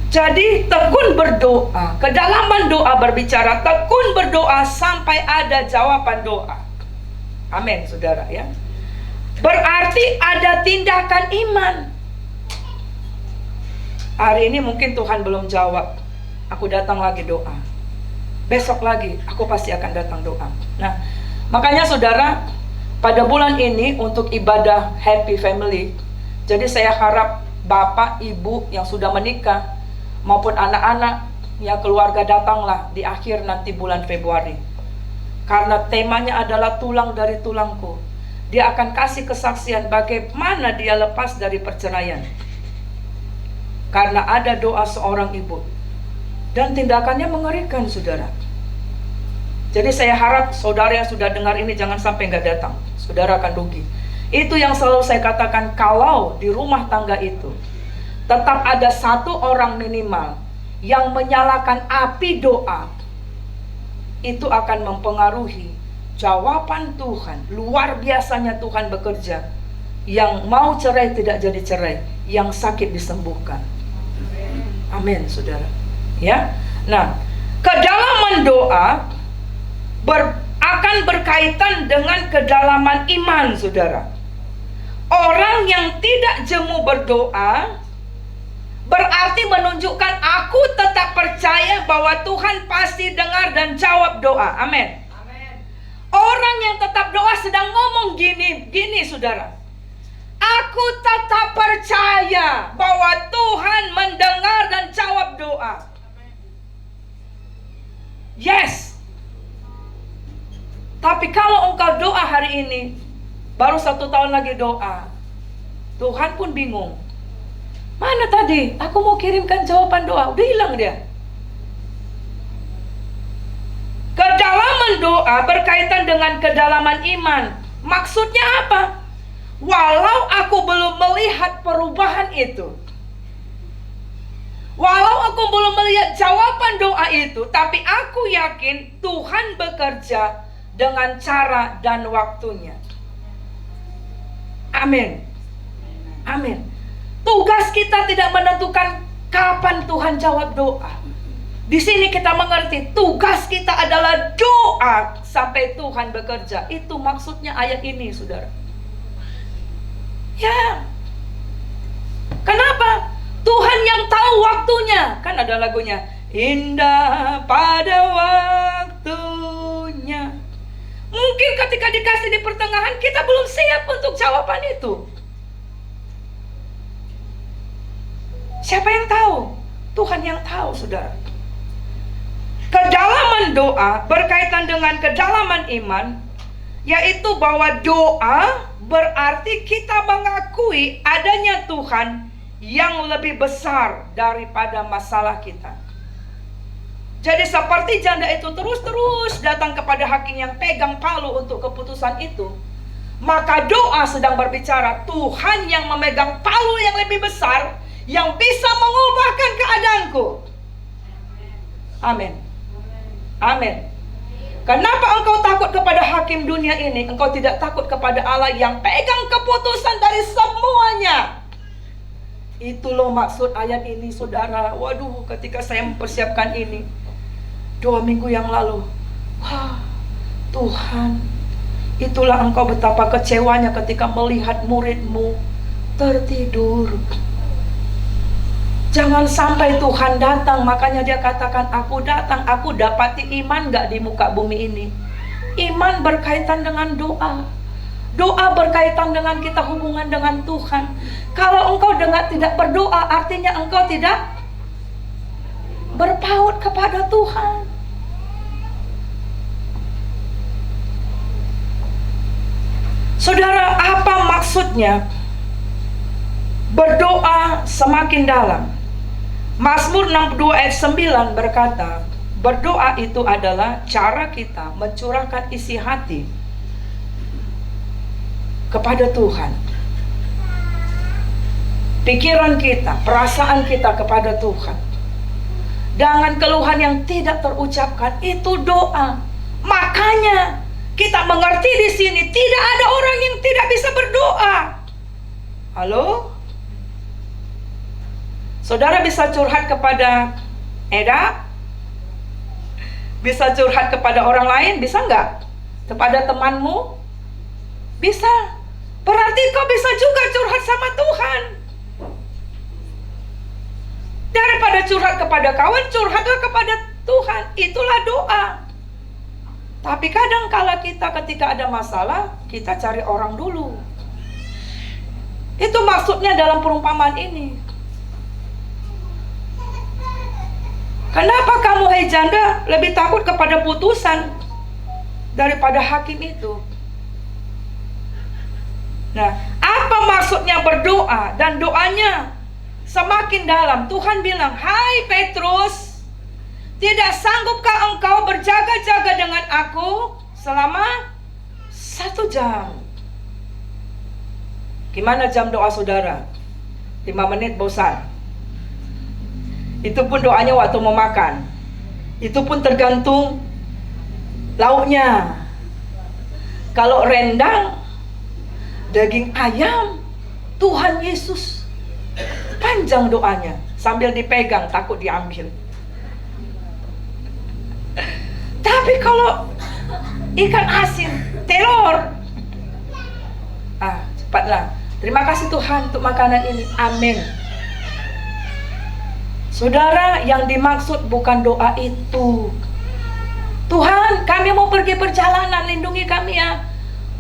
jadi tekun berdoa, kedalaman doa berbicara, tekun berdoa sampai ada jawaban doa. Amin, saudara ya. Berarti ada tindakan iman. Hari ini mungkin Tuhan belum jawab, aku datang lagi doa. Besok lagi, aku pasti akan datang doa. Nah, makanya saudara, pada bulan ini untuk ibadah Happy Family, jadi saya harap bapak, ibu yang sudah menikah maupun anak-anak ya keluarga datanglah di akhir nanti bulan Februari. Karena temanya adalah tulang dari tulangku. Dia akan kasih kesaksian bagaimana dia lepas dari perceraian. Karena ada doa seorang ibu. Dan tindakannya mengerikan, saudara. Jadi saya harap saudara yang sudah dengar ini jangan sampai nggak datang. Saudara akan rugi. Itu yang selalu saya katakan, kalau di rumah tangga itu tetap ada satu orang minimal yang menyalakan api doa, itu akan mempengaruhi jawaban Tuhan. Luar biasanya Tuhan bekerja. Yang mau cerai tidak jadi cerai, yang sakit disembuhkan. Amin, saudara. Ya. Nah, kedalaman doa akan berkaitan dengan kedalaman iman, saudara. Orang yang tidak jemu berdoa berarti menunjukkan aku tetap percaya bahwa Tuhan pasti dengar dan jawab doa. Amin. Orang yang tetap doa sedang ngomong gini saudara. Aku tetap percaya bahwa Tuhan mendengar dan jawab doa. Yes. Tapi kalau engkau doa hari ini, baru 1 tahun lagi doa, Tuhan pun bingung. Mana tadi? Aku mau kirimkan jawaban doa. Udah hilang dia. Kedalaman doa berkaitan dengan kedalaman iman. Maksudnya apa? Walau aku belum melihat perubahan itu, walau aku belum melihat jawaban doa itu, tapi aku yakin Tuhan bekerja dengan cara dan waktunya. Amin. Amin. Tugas kita tidak menentukan kapan Tuhan jawab doa. Di sini kita mengerti tugas kita adalah doa sampai Tuhan bekerja. Itu maksudnya ayat ini, saudara. Ya. Kenapa? Tuhan yang tahu waktunya. Kan ada lagunya, indah pada waktunya. Mungkin ketika dikasih di pertengahan kita belum siap untuk jawaban itu. Siapa yang tahu? Tuhan yang tahu, saudara. Kedalaman doa berkaitan dengan kedalaman iman, yaitu bahwa doa berarti kita mengakui adanya Tuhan yang lebih besar daripada masalah kita. Jadi seperti janda itu terus-terus datang kepada hakim yang pegang palu untuk keputusan itu, maka doa sedang berbicara Tuhan yang memegang palu yang lebih besar, yang bisa mengubahkan keadaanku. Amin. Amin. Kenapa engkau takut kepada hakim dunia ini? Engkau tidak takut kepada Allah yang pegang keputusan dari semuanya. Itu loh maksud ayat ini, saudara. Waduh, ketika saya mempersiapkan ini 2 minggu yang lalu, wah, Tuhan, itulah engkau betapa kecewanya ketika melihat muridmu tertidur. Jangan sampai Tuhan datang. Makanya dia katakan, aku datang, aku dapati iman gak di muka bumi ini. Iman berkaitan dengan doa. Doa berkaitan dengan kita hubungan dengan Tuhan. Kalau engkau tidak berdoa, artinya engkau tidak berpaut kepada Tuhan. Saudara, apa maksudnya berdoa semakin dalam? Mazmur 62 ayat 9 berkata, berdoa itu adalah cara kita mencurahkan isi hati kepada Tuhan. Pikiran kita, perasaan kita kepada Tuhan. Dengan keluhan yang tidak terucapkan, itu doa. Makanya kita mengerti di sini tidak ada orang yang tidak bisa berdoa. Halo? Saudara bisa curhat kepada Eda? Bisa curhat kepada orang lain? Bisa nggak? Kepada temanmu? Bisa. Berarti kau bisa juga curhat sama Tuhan. Daripada curhat kepada kawan, curhatlah kepada Tuhan. Itulah doa. Tapi kadang kala kita ketika ada masalah, kita cari orang dulu. Itu maksudnya dalam perumpamaan ini. Kenapa kamu, hai janda, lebih takut kepada putusan daripada hakim itu? Nah, apa maksudnya berdoa? Dan doanya semakin dalam. Tuhan bilang, hai Petrus, tidak sanggupkah engkau berjaga-jaga dengan aku selama 1 jam? Gimana jam doa saudara? 5 menit bosan. Itu pun doanya waktu mau makan. Itu pun tergantung lauknya. Kalau rendang, daging ayam, Tuhan Yesus, panjang doanya. Sambil dipegang, takut diambil. Tapi kalau ikan asin, telur, cepatlah. Terima kasih Tuhan untuk makanan ini. Amin. Saudara, yang dimaksud bukan doa itu. Tuhan, kami mau pergi perjalanan, lindungi kami ya.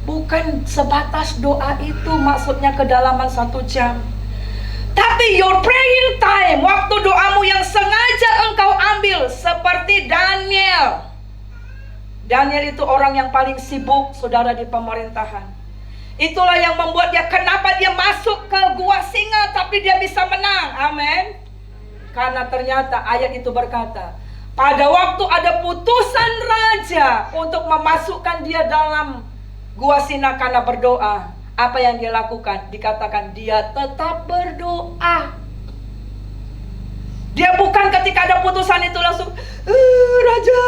Bukan sebatas doa itu, maksudnya kedalaman 1 jam. Tapi your praying time, waktu doamu yang sengaja engkau ambil, seperti Daniel. Daniel itu orang yang paling sibuk, saudara, di pemerintahan. Itulah yang membuat dia, kenapa dia masuk ke gua singa tapi dia bisa menang. Amin. Karena ternyata ayat itu berkata, pada waktu ada putusan raja untuk memasukkan dia dalam gua singa karena berdoa, apa yang dia lakukan? Dikatakan dia tetap berdoa. Dia bukan ketika ada putusan itu langsung, raja,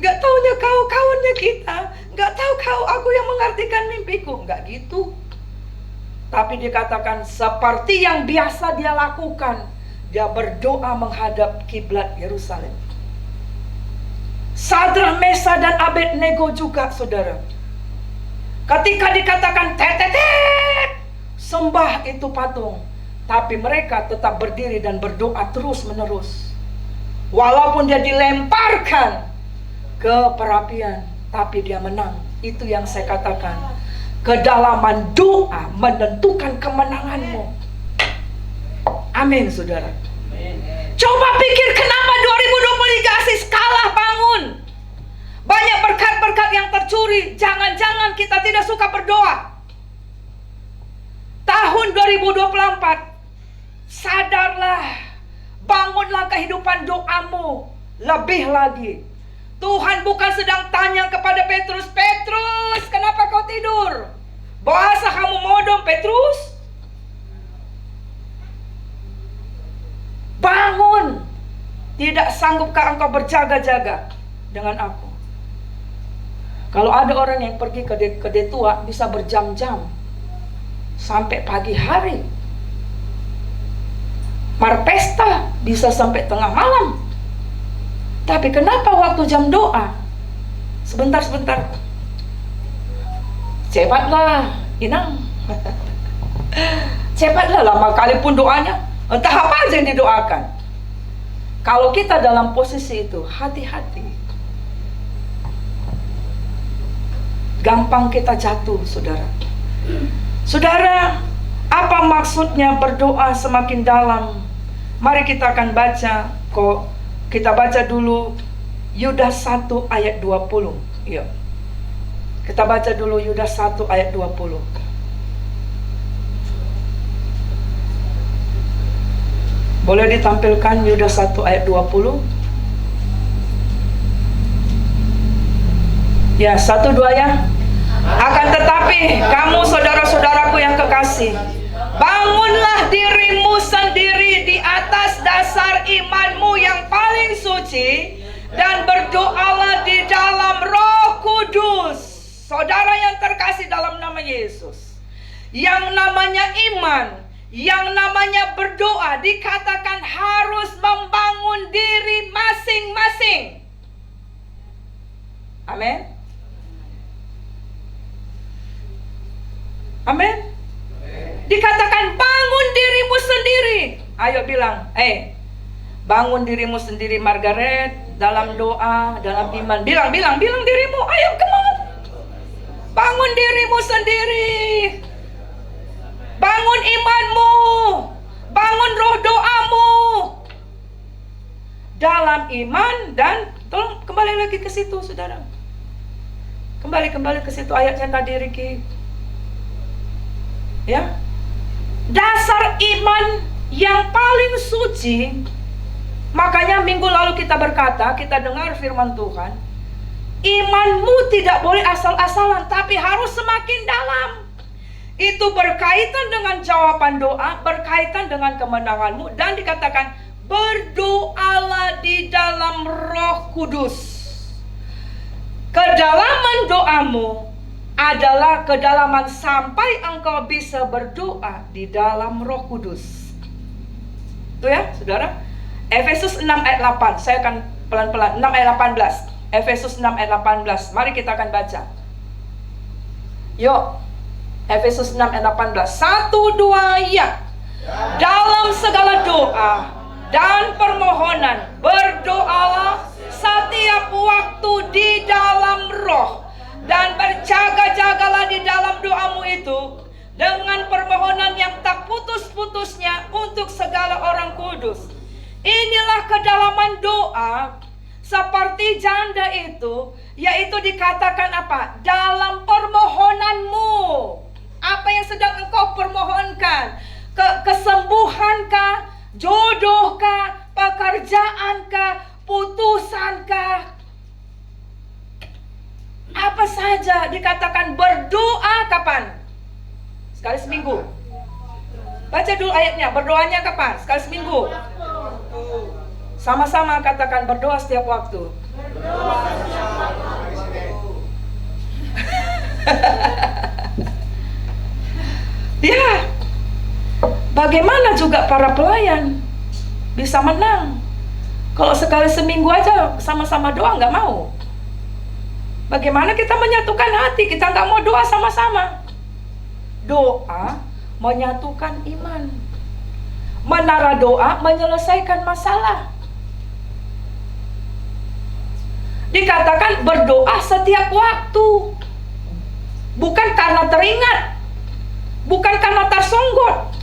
gak taunya kau kawannya kita, gak tahu kau aku yang mengartikan mimpiku. Gak gitu. Tapi dikatakan seperti yang biasa dia lakukan, dia berdoa menghadap kiblat Yerusalem. Sadrak, Mesah, dan Abednego juga, saudara. Ketika dikatakan tetetet, sembah itu patung, tapi mereka tetap berdiri dan berdoa terus menerus. Walaupun dia dilemparkan ke perapian, tapi dia menang. Itu yang saya katakan, kedalaman doa menentukan kemenanganmu. Amin, saudara. Coba pikir kenapa 2023 asis kalah bangun. Banyak berkat-berkat yang tercuri. Jangan-jangan kita tidak suka berdoa. Tahun 2024, sadarlah, bangunlah kehidupan doamu lebih lagi. Tuhan bukan sedang tanya kepada Petrus, Petrus, kenapa kau tidur? Bahasa kamu modom, Petrus? Bangun. Tidak sanggupkah engkau berjaga-jaga dengan aku? Kalau ada orang yang pergi ke detua bisa berjam-jam sampai pagi hari. Marpesta bisa sampai tengah malam. Tapi kenapa waktu jam doa sebentar-sebentar? Cepatlah, Inang. Cepatlah, lama kali pun doanya. Entah apa aja yang didoakan. Kalau kita dalam posisi itu, hati-hati. Gampang kita jatuh, saudara. Saudara, apa maksudnya berdoa semakin dalam? Mari kita akan baca. Kita baca dulu Yudas 1 ayat 20. Yuk. Kita baca dulu Yudas 1 ayat 20. Boleh ditampilkan Yudas 1 ayat 20? Ya, 1, 2 ya. Akan tetapi kamu saudara-saudaraku yang kekasih, bangunlah dirimu sendiri di atas dasar imanmu yang paling suci, dan berdoalah di dalam Roh Kudus. Saudara yang terkasih dalam nama Yesus, yang namanya iman, yang namanya berdoa dikatakan harus membangun diri masing-masing. Amin. Amin. Dikatakan bangun dirimu sendiri. Ayo bilang, bangun dirimu sendiri, Margaret, dalam doa, dalam iman. Bilang dirimu. Ayo, come on. Bangun dirimu sendiri. Bangun imanmu. Bangun roh doamu. Dalam iman dan tolong kembali lagi ke situ, saudara. Kembali ke situ ayatnya tadi, Ricky. Ya, dasar iman yang paling suci. Makanya minggu lalu kita berkata, kita dengar firman Tuhan, imanmu tidak boleh asal-asalan, tapi harus semakin dalam. Itu berkaitan dengan jawaban doa, berkaitan dengan kemenanganmu, dan dikatakan berdoalah di dalam Roh Kudus. Kedalaman doamu adalah kedalaman sampai engkau bisa berdoa di dalam Roh Kudus. Itu ya, saudara. Efesus 6 ayat 8. Saya akan pelan-pelan. 6 ayat 18. Efesus 6 ayat 18. Mari kita akan baca. Yuk. Efesus 6 ayat 18. 1, 2, ya. Dalam segala doa dan permohonan berdoalah setiap waktu di dalam Roh, dan berjaga-jagalah di dalam doamu itu dengan permohonan yang tak putus-putusnya untuk segala orang kudus. Inilah kedalaman doa seperti janda itu, yaitu dikatakan apa? Dalam permohonanmu. Apa yang sedang engkau permohonkan? Kesembuhankah? Jodohkah? Pekerjaankah? Putusankah? Apa saja dikatakan berdoa kapan? Sekali seminggu. Baca dulu ayatnya, berdoanya kapan? Sekali seminggu. Sama-sama katakan berdoa setiap waktu. Ya, bagaimana juga para pelayan bisa menang kalau sekali seminggu aja sama-sama doa nggak mau? Bagaimana kita menyatukan hati? Kita nggak mau doa sama-sama. Doa menyatukan iman. Menara doa menyelesaikan masalah. Dikatakan berdoa setiap waktu. Bukan karena teringat, bukan karena tersonggot.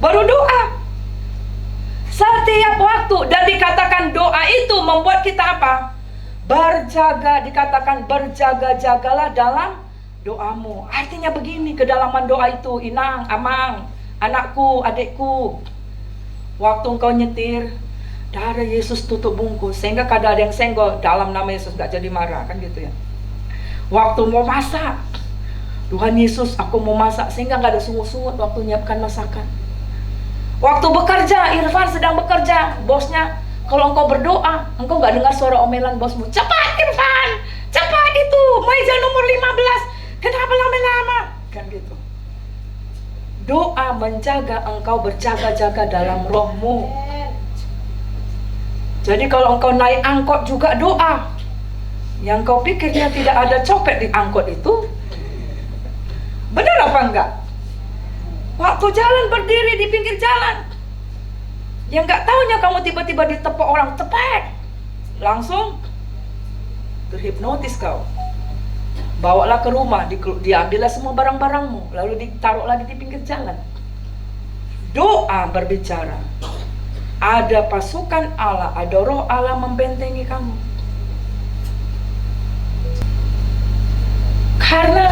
Baru doa. Setiap waktu. Dan dikatakan doa itu membuat kita apa? Berjaga. Dikatakan berjaga-jagalah dalam doamu. Artinya begini, kedalaman doa itu, Inang, Amang, anakku, adikku, waktu engkau nyetir, darah Yesus tutup bungkus, sehingga kadang ada yang senggol, dalam nama Yesus gak jadi marah, kan gitu ya. Waktu mau masak, Tuhan Yesus, aku mau masak, sehingga gak ada sungut-sungut waktu nyiapkan masakan. Waktu bekerja, Irfan sedang bekerja, bosnya, kalau engkau berdoa, engkau gak dengar suara omelan bosmu, cepat Irfan, cepat itu, meja nomor 15, kenapa lama-lama? Kan gitu. Doa menjaga engkau berjaga-jaga dalam rohmu. Jadi kalau engkau naik angkot juga doa. Yang kau pikirnya tidak ada copet di angkot itu, benar apa enggak? Waktu jalan berdiri di pinggir jalan, yang enggak taunya kamu tiba-tiba ditepuk orang, cepet, langsung terhipnotis kau. Bawalah ke rumah, diambillah semua barang-barangmu, lalu ditaruh lagi di pinggir jalan. Doa berbicara. Ada pasukan Allah, ada roh Allah membentengi kamu. Karena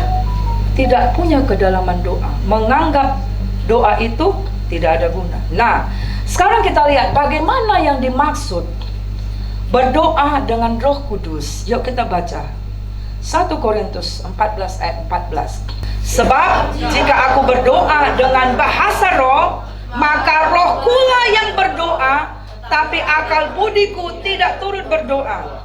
tidak punya kedalaman doa, menganggap doa itu tidak ada guna. Nah, sekarang kita lihat bagaimana yang dimaksud berdoa dengan Roh Kudus. Yuk kita baca 1 Korintus 14 ayat 14. Sebab jika aku berdoa dengan bahasa roh, maka roh pula yang berdoa, tapi akal budiku tidak turut berdoa.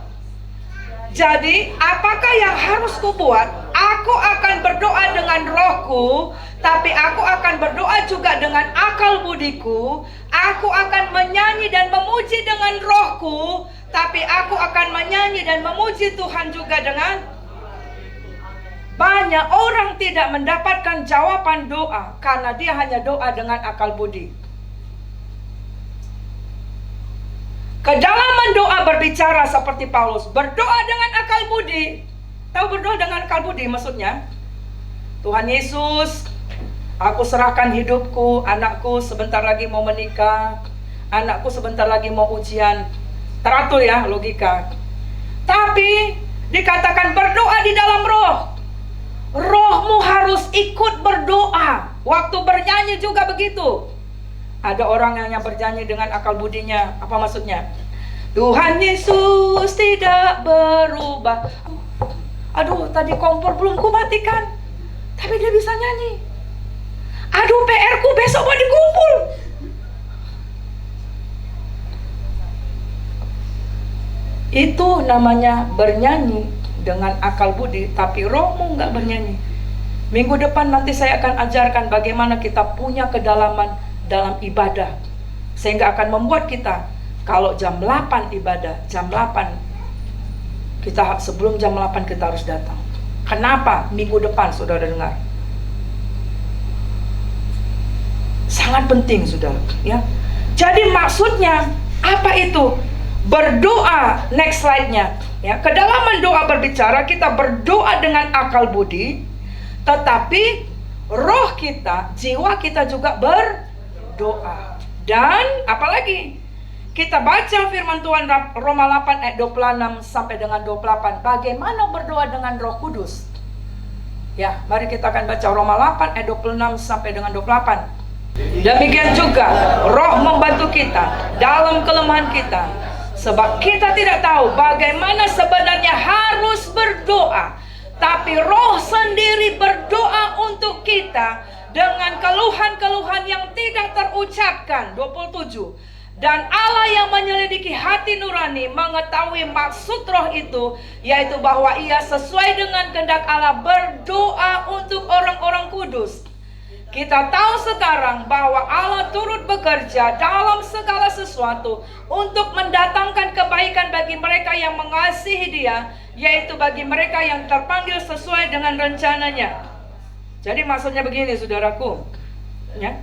Jadi, apakah yang harus kubuat? Aku akan berdoa dengan rohku, tapi aku akan berdoa juga dengan akal budiku. Aku akan menyanyi dan memuji dengan rohku, tapi aku akan menyanyi dan memuji Tuhan juga dengan... Banyak orang tidak mendapatkan jawaban doa karena dia hanya doa dengan akal budi. Kedalaman doa berbicara seperti Paulus, berdoa dengan akal budi. Tahu berdoa dengan akal budi maksudnya? Tuhan Yesus, aku serahkan hidupku, anakku sebentar lagi mau menikah, anakku sebentar lagi mau ujian. Teratur ya, logika. Tapi dikatakan berdoa di dalam roh. Rohmu harus ikut berdoa. Waktu bernyanyi juga begitu. Ada orang yang bernyanyi dengan akal budinya. Apa maksudnya? Tuhan Yesus tidak berubah. Aduh, tadi kompor belum kumatikan, tapi dia bisa nyanyi. Aduh, PR-ku besok mau dikumpul. Itu namanya bernyanyi dengan akal budi, tapi rohmu nggak bernyanyi. Minggu depan nanti saya akan ajarkan bagaimana kita punya kedalaman dalam ibadah, sehingga akan membuat kita, kalau jam 8 ibadah, jam 8 kita, sebelum jam 8 kita harus datang. Kenapa? Minggu depan saudara dengar. Sangat penting saudara, ya. Jadi maksudnya apa itu? Berdoa, next slide-nya. Ya, kedalaman doa berbicara, kita berdoa dengan akal budi, tetapi roh kita, jiwa kita juga berdoa. Dan apalagi kita baca firman Tuhan Roma 8 ayat 26 sampai dengan 28. Bagaimana berdoa dengan Roh Kudus? Ya, mari kita akan baca Roma 8 ayat 26 sampai dengan 28. Demikian juga roh membantu kita dalam kelemahan kita, sebab kita tidak tahu bagaimana sebenarnya harus berdoa, tapi roh sendiri berdoa untuk kita dengan keluhan-keluhan yang tidak terucapkan. 27. Dan Allah yang menyelidiki hati nurani mengetahui maksud roh itu, yaitu bahwa ia sesuai dengan kehendak Allah berdoa untuk orang-orang kudus. Kita tahu sekarang bahwa Allah turut bekerja dalam segala sesuatu untuk mendatangkan kebaikan bagi mereka yang mengasihi Dia, yaitu bagi mereka yang terpanggil sesuai dengan rencananya. Jadi maksudnya begini saudaraku, ya,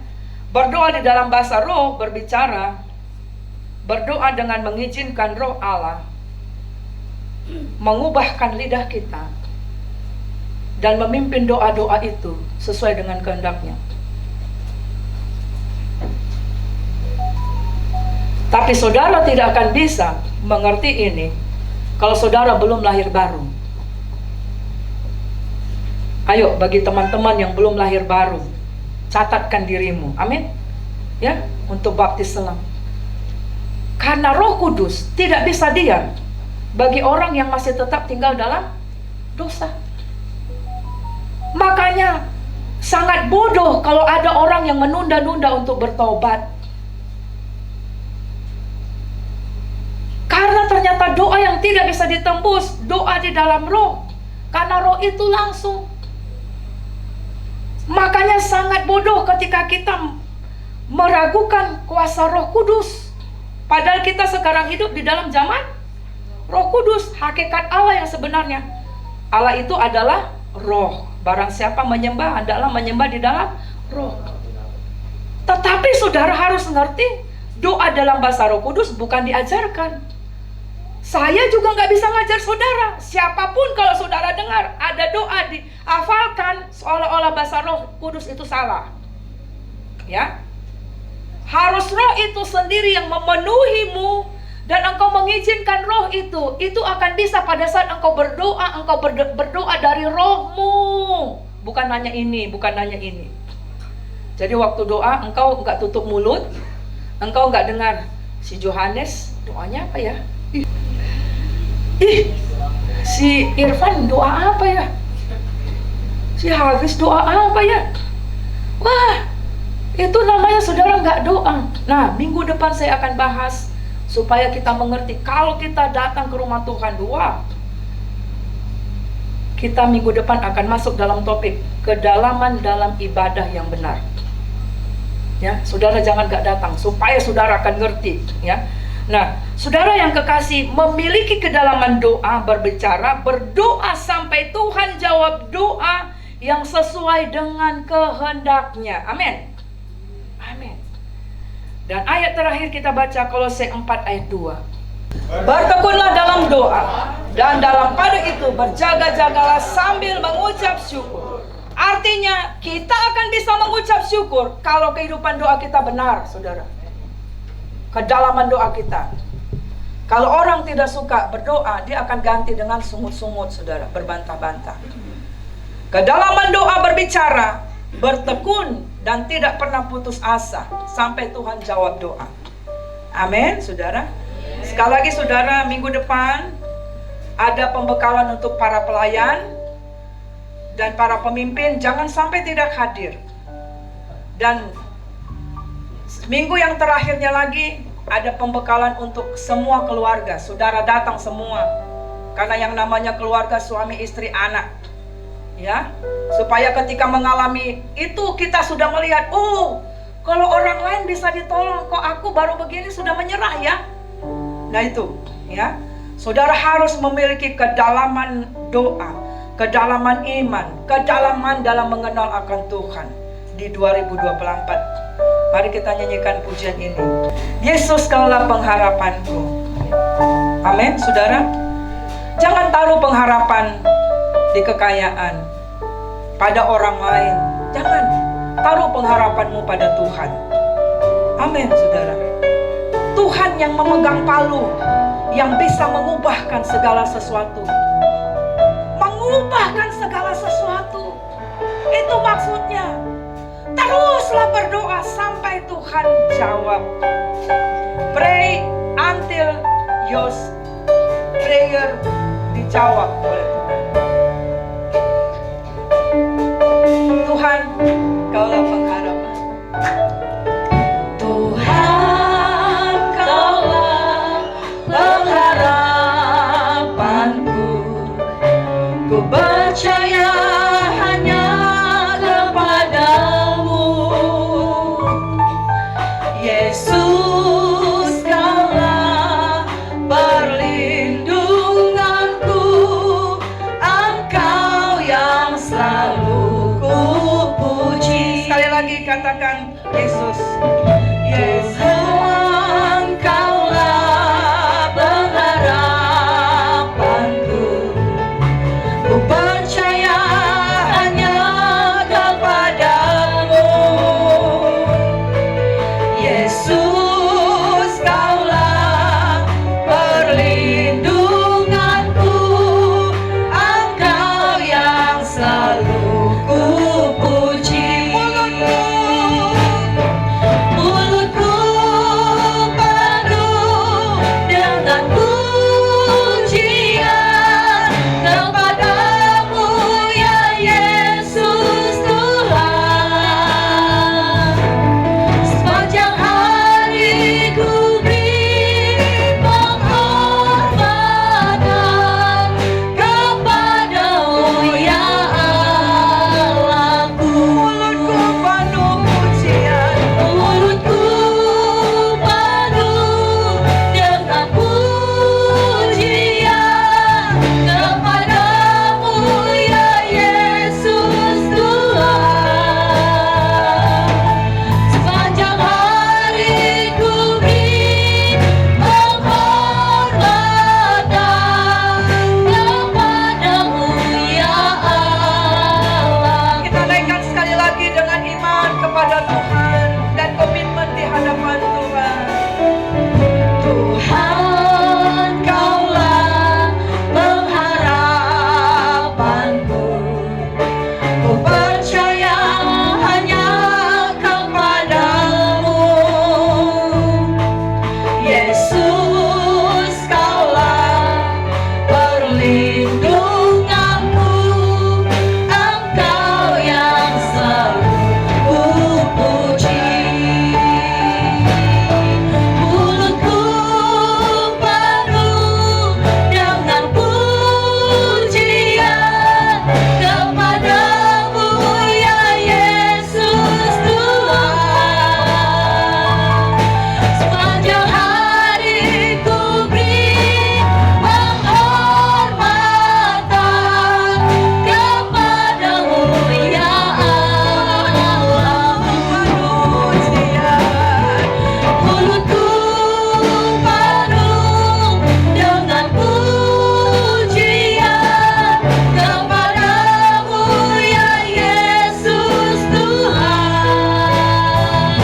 berdoa di dalam bahasa roh berbicara, berdoa dengan mengizinkan roh Allah mengubahkan lidah kita dan memimpin doa-doa itu sesuai dengan kehendaknya. Tapi saudara tidak akan bisa mengerti ini kalau saudara belum lahir baru. Ayo, bagi teman-teman yang belum lahir baru, catatkan dirimu, amin, ya, untuk baptis selam. Karena Roh Kudus tidak bisa diam bagi orang yang masih tetap tinggal dalam dosa. Makanya sangat bodoh kalau ada orang yang menunda-nunda untuk bertobat. Karena ternyata doa yang tidak bisa ditembus, doa di dalam roh. Karena roh itu langsung. Makanya sangat bodoh ketika kita meragukan kuasa Roh Kudus. Padahal kita sekarang hidup di dalam zaman Roh Kudus. Hakikat Allah yang sebenarnya, Allah itu adalah roh. Barang siapa menyembah adalah menyembah di dalam roh. Tetapi saudara harus ngerti, doa dalam bahasa Roh Kudus bukan diajarkan. Saya juga nggak bisa ngajar saudara. Siapapun kalau saudara dengar ada doa dihafalkan seolah-olah bahasa Roh Kudus itu salah, ya. Harus roh itu sendiri yang memenuhimu, dan engkau mengizinkan roh itu akan bisa pada saat engkau berdoa, engkau berdoa dari rohmu, bukan hanya ini, bukan hanya ini. Jadi waktu doa engkau nggak tutup mulut, engkau nggak dengar si Johannes doanya apa ya, si Irfan doa apa ya, si Hafiz doa apa ya. Wah, itu namanya saudara nggak doa. Nah, minggu depan saya akan bahas supaya kita mengerti. Kalau kita datang ke rumah Tuhan doa, kita minggu depan akan masuk dalam topik kedalaman dalam ibadah yang benar. Ya, saudara jangan nggak datang supaya saudara akan ngerti. Ya, nah, saudara yang kekasih, memiliki kedalaman doa, berbicara, berdoa sampai Tuhan jawab doa yang sesuai dengan kehendaknya. Amin. Amin. Dan ayat terakhir kita baca Kolose 4 ayat 2. Bertekunlah dalam doa, dan dalam pada itu berjaga-jagalah sambil mengucap syukur. Artinya kita akan bisa mengucap syukur kalau kehidupan doa kita benar, saudara. Kedalaman doa kita. Kalau orang tidak suka berdoa, dia akan ganti dengan sungut-sungut, saudara, berbantah-bantah. Kedalaman doa berbicara, bertekun, dan tidak pernah putus asa sampai Tuhan jawab doa. Amin, saudara. Sekali lagi saudara, minggu depan ada pembekalan untuk para pelayan dan para pemimpin. Jangan sampai tidak hadir. Dan minggu yang terakhirnya lagi ada pembekalan untuk semua keluarga. Saudara datang semua, karena yang namanya keluarga suami, istri, anak, ya, supaya ketika mengalami itu kita sudah melihat, oh, kalau orang lain bisa ditolong, kok aku baru begini sudah menyerah, ya. Nah itu, ya, saudara harus memiliki kedalaman doa, kedalaman iman, kedalaman dalam mengenal akan Tuhan di 2024. Mari kita nyanyikan pujian ini. Yesus, Kaulah pengharapanku. Amin, saudara. Jangan taruh pengharapan di kekayaan, pada orang lain. Jangan, taruh pengharapanmu pada Tuhan. Amin, saudara. Tuhan yang memegang palu, yang bisa mengubahkan segala sesuatu. Mengubahkan segala sesuatu. Itu maksudnya. Teruslah berdoa sampai Tuhan jawab. Pray until your prayer dijawab oleh Tuhan. Tuhan, Kaulah pengharapan. Tuhan, Kaulah pengharapanku. Ku percaya hanya kepadamu. Yesus, Kaulah perlindunganku. Yesus, Kaulah perlindunganku, Engkau yang selalu kupuji. Mulutku penuh dengan pujian kepadamu ya Yesus Tuhan. Sepanjang hari ku beri penghormatan kepadamu ya Allah. Mulutku penuh dengan pujian kepadamu ya Yesus Tuhan.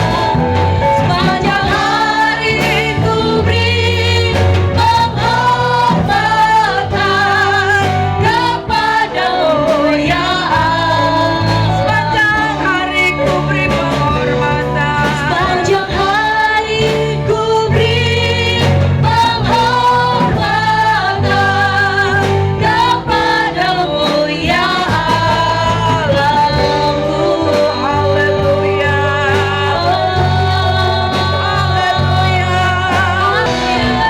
Sepanjang hari ku beri penghormatan kepadamu ya Allah. Sepanjang hari ku beri penghormatan. Sepanjang hari ku beri penghormatan kepadamu ya Allahku. Haleluya.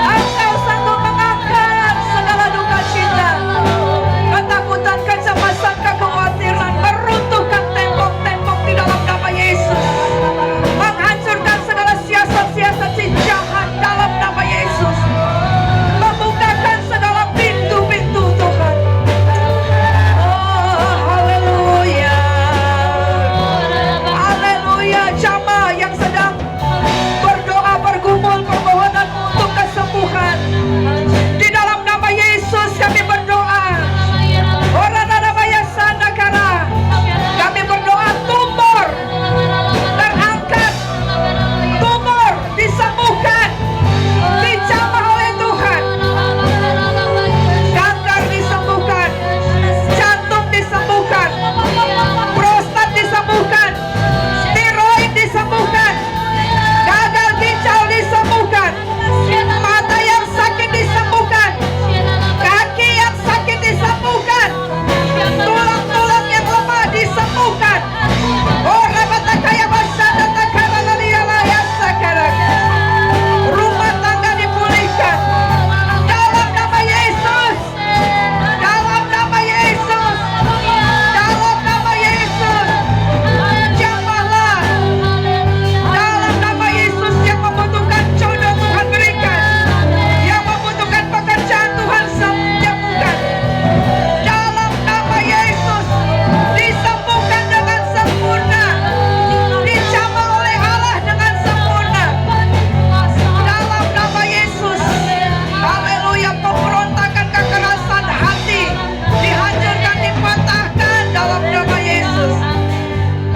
Engkau sanggup mengangkat segala duka cita, ketakutan, kecemasan, kekhawatiran, meruntuhkan tembok-tembok di dalam nama Yesus, menghancurkan segala siasat-siasat si jahat dalam nama Yesus, membukakan segala pintu-pintu Tuhan. Oh, haleluya. Haleluya. Jamaah yang sedang berdoa, bergumul, permohonan untuk kesembuhan, di dalam nama Yesus kami berdoa. Orang nama Yasandakara, kami berdoa tumor terangkat, tumor disembuhkan, dijamah oleh Tuhan, kanker disembuhkan, jantung disembuhkan, prostat disembuhkan, tiroid disembuhkan, gagal ginjal disembuhkan, mata yang sakit disembuhkan, kaki yang sakit disembuhkan, tulang-tulang yang lemah disembuhkan. Oh, rabatakaya basada takara laliala yasakarang. Rumah tangga dipulihkan dalam nama Yesus, dalam nama Yesus, dalam nama Yesus. Jamahlah dalam nama Yesus. Yang membutuhkan jodoh Tuhan berikan, yang membutuhkan pekerjaan Tuhan sembuhkan. Dalam nama Yesus disembuhkan dengan sempurna, dijamah oleh Allah dengan sempurna. Dalam nama Yesus, haleluya. Pemberontakan, kekerasan hati dihancurkan, dipatahkan dalam nama Yesus.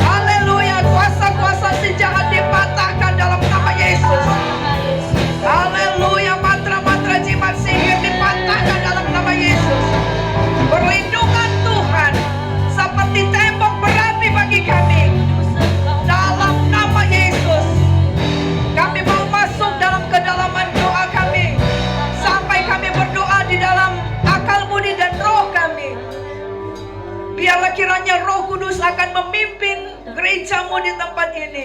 Haleluya. Kuasa-kuasa si jahat dipatahkan dalam nama Yesus. Haleluya. Mantra-mantra jimat sihir dipatahkan dalam nama Yesus. Perlindungan Tuhan seperti tembok berapi bagi kami. Dalam nama Yesus, kami mau masuk dalam kedalaman doa kami, sampai kami berdoa di dalam akal budi dan roh kami. Biarlah kiranya Roh Kudus akan memimpin gerejamu di tempat ini,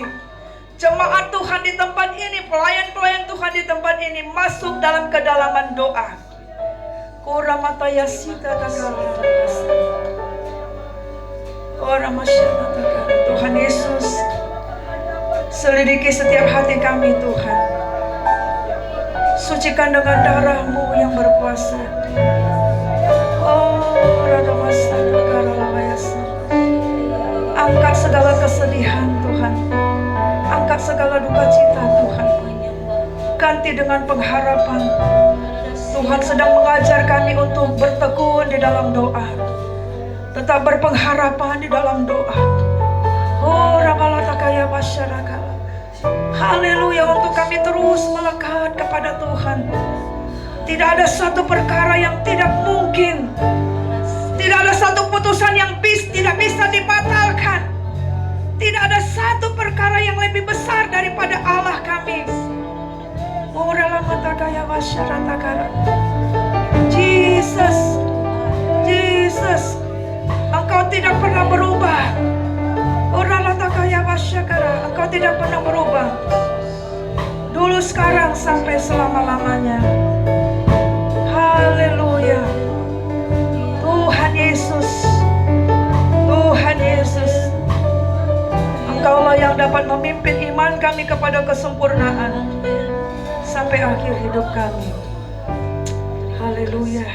jemaat Tuhan di tempat ini, pelayan-pelayan Tuhan di tempat ini, masuk dalam kedalaman doa. Koramataya sita takara. Tuhan Yesus, selidiki setiap hati kami Tuhan. Sucikan dengan darah-Mu yang berkuasa. Oh, angkat segala kesedihan Tuhan, angkat segala duka cita Tuhan, ganti dengan pengharapan. Tuhan sedang mengajar kami untuk bertekun di dalam doa, tetap berpengharapan di dalam doa. Oh, Rabalatakaya masyarakat. Haleluya, untuk kami terus melekat kepada Tuhan. Tidak ada satu perkara yang tidak mungkin, tidak ada satu putusan yang tidak bisa dibatalkan. Tidak ada satu perkara yang lebih besar daripada Allah kami. Ora mata kaya wasyaratagara. Jesus, Jesus, Engkau tidak pernah berubah. Ora mata kaya wasyakara, Engkau tidak pernah berubah. Dulu, sekarang, sampai selama-lamanya. Haleluya. Tuhan Yesus, Tuhan Yesus, Engkaulah yang dapat memimpin iman kami kepada kesempurnaan sampai akhir hidup kami. Haleluya.